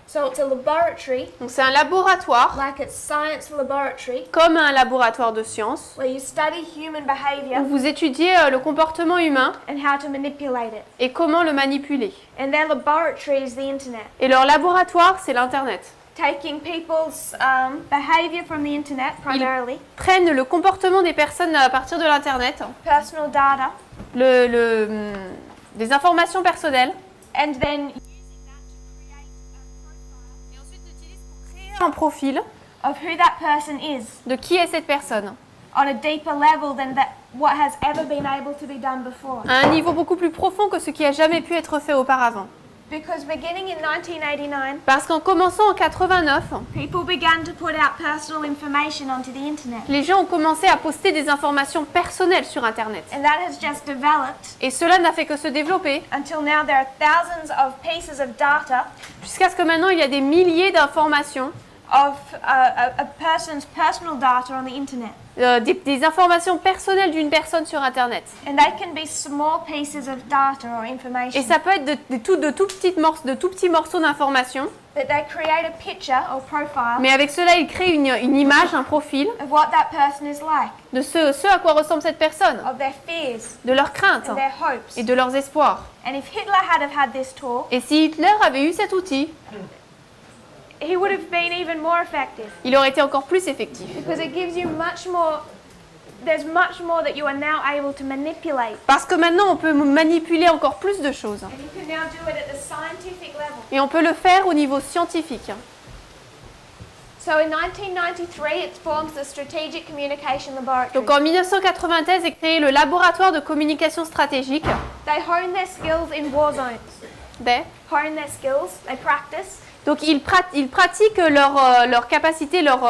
So it's a laboratory, Donc c'est un laboratoire, like it's science laboratory, comme un laboratoire de sciences, where you study human où behavior vous étudiez le comportement humain and how to manipulate it. et comment le manipuler. And their laboratory is the internet. Et leur laboratoire, c'est l'Internet. Taking people's behavior from the internet primarily, Prennent le comportement des personnes à partir de l'Internet, personal data, des informations personnelles, and then un profil of who that person is de qui est cette personne, on a deeper level than what has ever been able to be done before. à un niveau beaucoup plus profond que ce qui a jamais pu être fait auparavant. Because beginning in 1989, Parce qu'en commençant en 89, people began to put out personal information onto the internet. les gens ont commencé à poster des informations personnelles sur Internet. And that has just developed Et cela n'a fait que se développer, until now there are thousands of pieces of data jusqu'à ce que maintenant il y a des milliers d'informations, of a person's personal data on the internet. des informations personnelles d'une personne sur Internet. And they can be small pieces of data or information. Et ça peut être de tout petits morceaux d'informations, But they create a picture or profile mais avec cela, ils créent une image, un profil of what that person is like, de ce à quoi ressemble cette personne, of their fears de leurs craintes and their hopes. et de leurs espoirs. And if Hitler had have had this tool, Et si Hitler avait eu cet outil, he would have been even more effective il aurait été encore plus effectif. because it gives you much more. There's much more that you are now able to manipulate. Parce que maintenant, on peut manipuler encore plus de choses. And you can now do it at the scientific level. Et on peut le faire au niveau scientifique. So in 1993, it forms the Strategic Communication Laboratory. Donc en 1993 est créé le laboratoire de communication stratégique They hone their skills in war zones. des. Hone their skills, they practice, Donc ils pratiquent leur capacité, leurs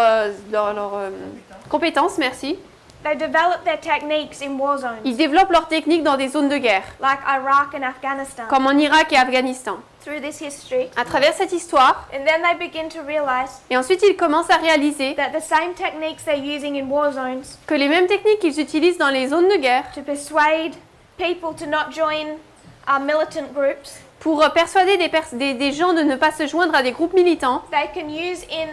compétences, merci, They develop their techniques in war zones, Ils développent leurs techniques dans des zones de guerre, like Iraq and Afghanistan, comme en Irak et Afghanistan. through this history. À travers cette histoire, And then they begin to realize et ensuite ils commencent à réaliser that the same techniques they're using in war zones que les mêmes techniques qu'ils utilisent dans les zones de guerre to persuade people to not join militant groups, pour persuader des gens de ne pas se joindre à des groupes militants, they can use in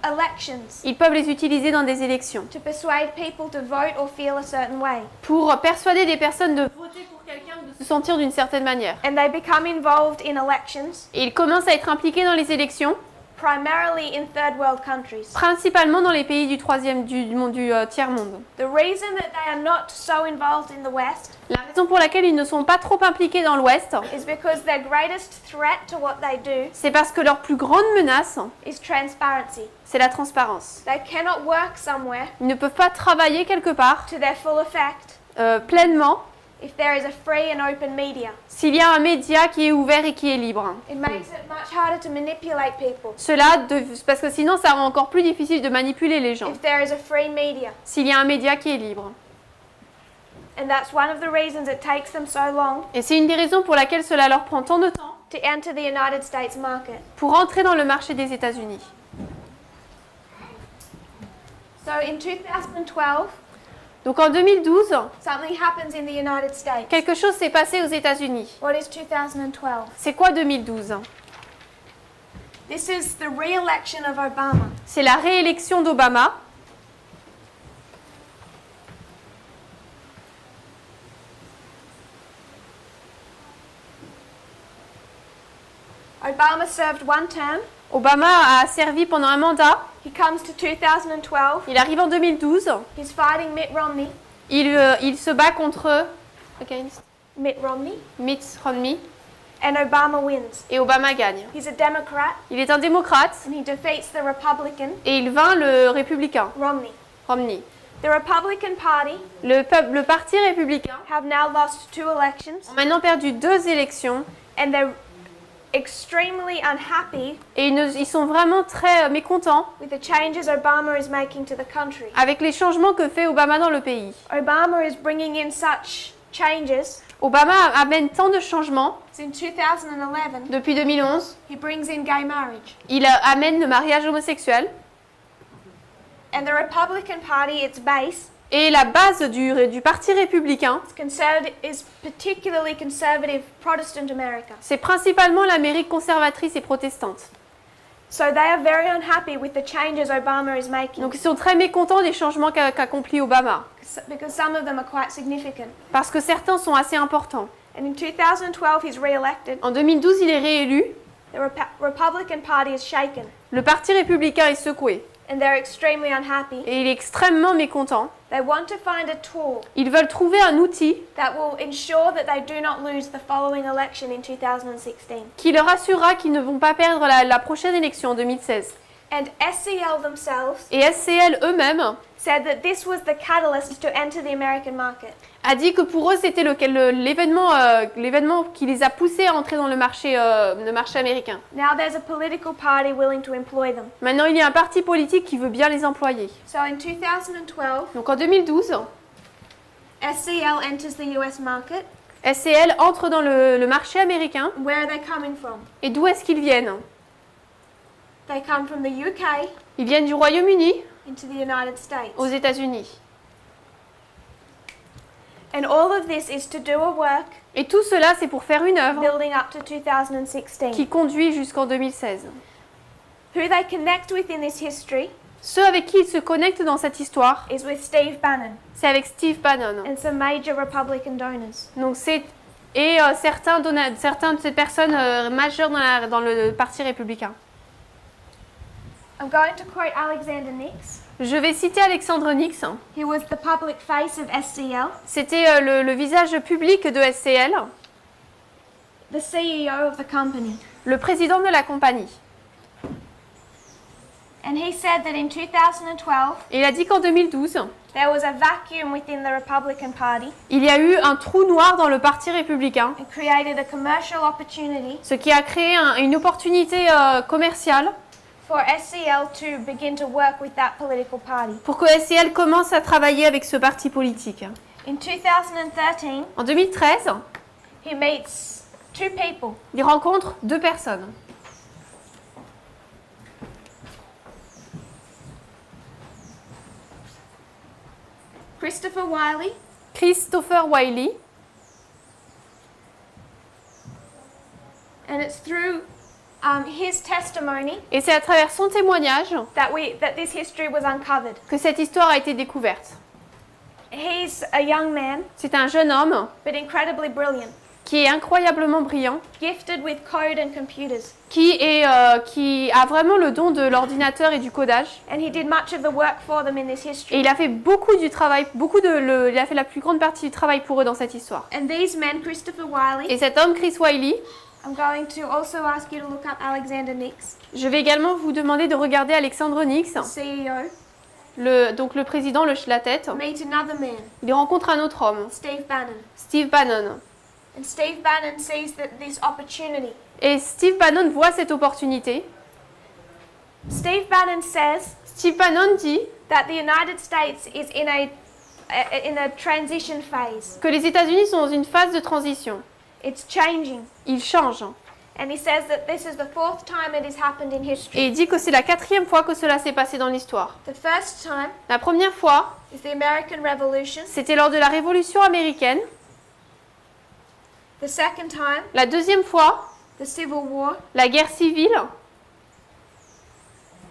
elections ils peuvent les utiliser dans des élections to persuade people to vote or feel a certain way. pour persuader des personnes de voter pour quelqu'un ou de se sentir d'une certaine manière. And they become involved in elections, Et ils commencent à être impliqués dans les élections, primarily in third world countries. principalement dans les pays du tiers-monde. The reason that they are not so involved in the West La raison pour laquelle ils ne sont pas trop impliqués dans l'Ouest, is because their greatest threat to what they do c'est parce que leur plus grande menace, is transparency. c'est la transparence. They cannot work somewhere Ils ne peuvent pas travailler quelque part to their full effect pleinement if there is a free and open media. s'il y a un média qui est ouvert et qui est libre. It makes it much harder to manipulate people Parce que sinon ça rend encore plus difficile de manipuler les gens, if there is a free media. s'il y a un média qui est libre. And that's one of the reasons it takes them so long Et c'est une des raisons pour laquelle cela leur prend tant de temps to enter the United States market. pour entrer dans le marché des États-Unis. So in 2012, Donc en 2012, something happens in the United States. quelque chose s'est passé aux États-Unis. What is 2012? C'est quoi 2012? This is the re-election of Obama. C'est la réélection d'Obama. Obama served one term. Obama a servi pendant un mandat. He comes to 2012. Il arrive en 2012. He's fighting Mitt Romney. Il se bat contre Mitt Romney. Mitt Romney And Obama wins. et Obama gagne. He's a Democrat Il est un démocrate and he defeats the Republican et il vainc le républicain, Romney. Romney. The Republican Party Le parti républicain have now lost 2 elections a maintenant perdu 2 élections and they're extremely unhappy et ils sont vraiment très mécontents with the changes Obama is making to the country. avec les changements que fait Obama dans le pays. Obama is bringing in such changes. Obama amène tant de changements In 2011, depuis 2011. he brings in gay marriage. Il amène le mariage homosexuel And the Republican Party, its base, et la base du parti républicain, is particularly conservative Protestant America. c'est principalement l'Amérique conservatrice et protestante. So they are very unhappy with the changes Obama is making Donc ils sont très mécontents des changements qu'accomplit Obama, because some of them are quite significant. parce que certains sont assez importants. And in 2012, he's re-elected. En 2012, il est réélu. The Republican Party is shaken Le parti républicain est secoué and they're extremely unhappy. et il est extrêmement mécontent. They want to find a tool Ils veulent trouver un outil that will ensure that they do not lose the following election in 2016. qui leur assurera qu'ils ne vont pas perdre la prochaine élection en 2016. And SCL themselves Et SCL eux-mêmes said that this was the catalyst to enter the American market. a dit que pour eux c'était l'événement qui les a poussés à entrer dans le marché américain. Now there's a political party willing to employ them. Maintenant il y a un parti politique qui veut bien les employer. So in 2012, Donc en 2012, SCL enters the US market. SCL entre dans le marché américain. Where are they coming from? Et d'où est-ce qu'ils viennent? They come from the UK Ils viennent du Royaume-Uni into the United States. aux États-Unis. And all of this is to do a work Et tout cela, c'est pour faire une œuvre building up to 2016. qui conduit jusqu'en 2016. Who they connect with in this history Ceux avec qui ils se connectent dans cette histoire, is with Steve Bannon c'est avec Steve Bannon. and some major Republican donors. Donc certains de ces personnes majeures dans le parti républicain. I'm going to quote Alexander Nix. Je vais citer Alexandre Nix. He was the public face of SCL, C'était le visage public de SCL, the CEO of the company. le président de la compagnie. And he said that in 2012, Et il a dit qu'en 2012, there was a vacuum within the Republican Party. il y a eu un trou noir dans le parti républicain, It created a commercial opportunity ce qui a créé une opportunité commerciale for SCL to begin to work with that political party. pour que SCL commence à travailler avec ce parti politique. In 2013, En 2013, he meets two people. il rencontre 2 personnes. Christopher Wiley Christopher Wiley, and it's through his testimony et c'est à travers son témoignage that this history was uncovered. que cette histoire a été découverte. He's a young man, C'est un jeune homme but incredibly brilliant, qui est incroyablement brillant, gifted with code and computers, qui a vraiment le don de l'ordinateur et du codage. and he did much of the work for them in this Et history. il a fait beaucoup du travail, il a fait la plus grande partie du travail pour eux dans cette histoire. And these men, Christopher Wiley, Et cet homme, Chris Wiley, I'm going to also ask you to look up Alexander Nix, je vais également vous demander de regarder Alexandre Nix, CEO, donc le président, la tête. meet another man, Il rencontre un autre homme, Steve Bannon. Steve Bannon. And Steve Bannon sees that this opportunity. Et Steve Bannon voit cette opportunité. Steve Bannon says Steve Bannon dit that the United States is in a transition phase. que les États-Unis sont dans une phase de transition. It's changing. Ils changent. And he says that this is the 4th time it has happened in history. Et il dit que c'est la 4e fois que cela s'est passé dans l'histoire. The first time La première fois, is the American Revolution. c'était lors de la Révolution américaine. The second time, La deuxième fois, the Civil War. la guerre civile.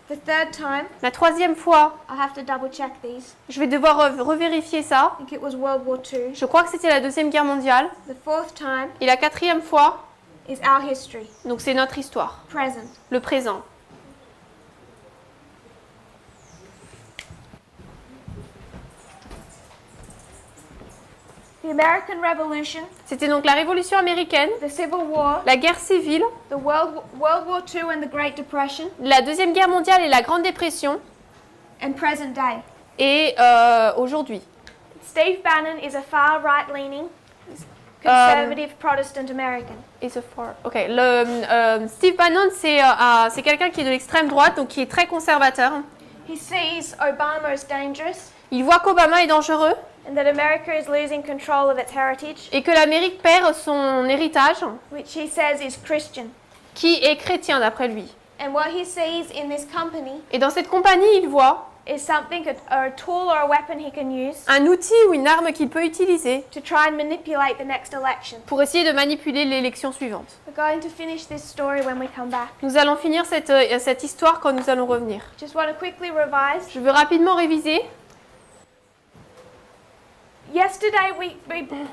The third time, La troisième fois, I'll have to double check these. je vais devoir revérifier ça. I think it was World War II. Je crois que c'était la Deuxième Guerre mondiale. The fourth time Et la 4e fois, is our history, donc c'est notre histoire, present. le présent. The American Revolution, C'était donc la Révolution américaine, the Civil War, la guerre civile, the World War II and the Great Depression, la Deuxième Guerre mondiale et la Grande Dépression, and present day. et aujourd'hui. Steve Bannon is a far right-leaning, conservative Protestant American. Ok, Steve Bannon, c'est quelqu'un qui est de l'extrême droite, donc qui est très conservateur. He sees Obama as dangerous Il voit qu'Obama est dangereux and that America is losing control of its heritage, et que l'Amérique perd son héritage, which he says is Christian. qui est chrétien d'après lui. And what he sees in this company Et dans cette compagnie, il voit is something, a tool or a weapon he can use un outil ou une arme qu'il peut utiliser to try and manipulate the next election. pour essayer de manipuler l'élection suivante. We're going to finish this story when we come back. Nous allons finir cette histoire quand nous allons revenir. Just want to quickly revise. Je veux rapidement réviser. Yesterday we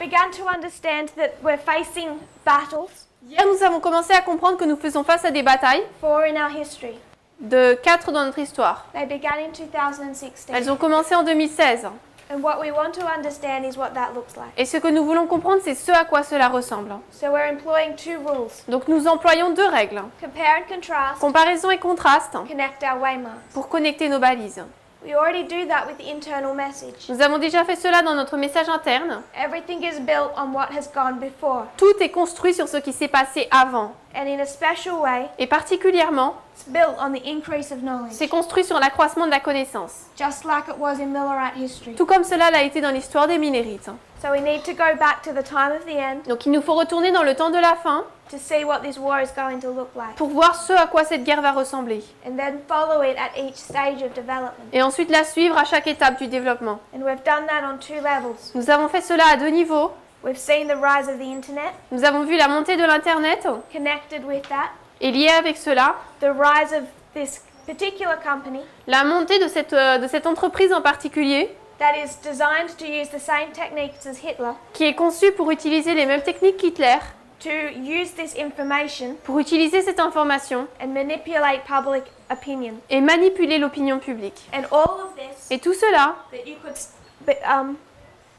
began to understand that we're facing battles, Hier, nous avons commencé à comprendre que nous faisons face à des batailles, 4 in our history. de 4 dans notre histoire. They began in 2016. Elles ont commencé en 2016. And what we want to understand is what that looks like. Et ce que nous voulons comprendre, c'est ce à quoi cela ressemble. So we're employing 2 rules. Donc nous employons 2 règles. Compare and contrast, Comparaison et contraste connect our waymarks. pour connecter nos balises. We already do that with the internal message. Nous avons déjà fait cela dans notre message interne. Everything is built on what has gone before. Tout est construit sur ce qui s'est passé avant. And in a special way, Et particulièrement, it's built on the increase of knowledge. c'est construit sur l'accroissement de la connaissance. Just like it was in Millerite history. Tout comme cela l'a été dans l'histoire des Millerites. So we need to go back to the time of the end Donc il nous faut retourner dans le temps de la fin to see what this war is going to look like. pour voir ce à quoi cette guerre va ressembler. And then follow it at each stage of development. Et ensuite la suivre à chaque étape du développement. And we've done that on 2 levels. Nous avons fait cela à 2 niveaux. We've seen the rise of the internet, Nous avons vu la montée de l'Internet connected with that, et lié avec cela, the rise of this particular company la montée de cette entreprise en particulier that is designed to use the same techniques as Hitler qui est conçue pour utiliser les mêmes techniques qu'Hitler, to use this information pour utiliser cette information and manipulate public opinion. et manipuler l'opinion publique. And all of this Et tout cela that you could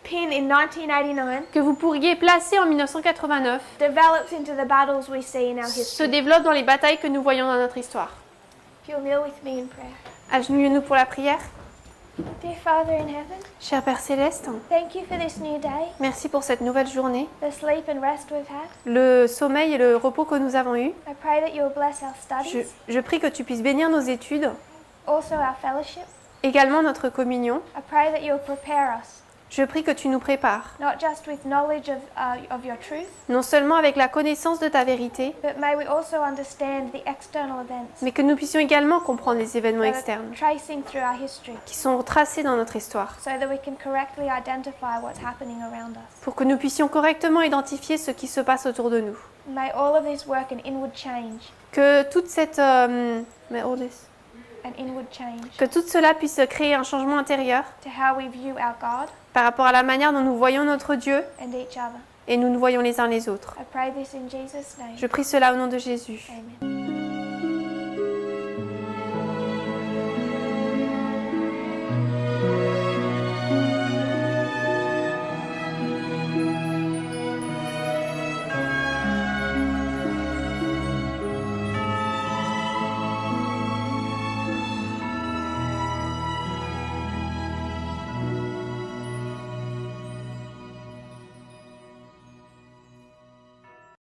pin in 1989 que vous pourriez placer en 1989 develops into the battles we see in our se history. développe dans les batailles que nous voyons dans notre histoire. If you'll kneel with me in prayer. Agenouillons-nous pour la prière. Dear Father in heaven, Cher Père Céleste, thank you for this new day, merci pour cette nouvelle journée, the sleep and rest we've had. le sommeil et le repos que nous avons eus. I pray that you'll bless our studies, Je prie que tu puisses bénir nos études, also our fellowship. également notre communion. I pray that you'll prepare us, Je prie que tu nous prépares, not just with knowledge of your truth, non seulement avec la connaissance de ta vérité, but may we also understand the external events mais que nous puissions également comprendre les événements that are externes tracing through our history, qui sont tracés dans notre histoire, so that we can correctly identify what's happening around us. pour que nous puissions correctement identifier ce qui se passe autour de nous. May all of this work an inward change, Que toute cette... mais all this- an inward change que tout cela puisse créer un changement intérieur to how we view our God par rapport à la manière dont nous voyons notre Dieu and each other. et nous nous voyons les uns les autres. I pray this in Jesus' name. Je prie cela au nom de Jésus. Amen.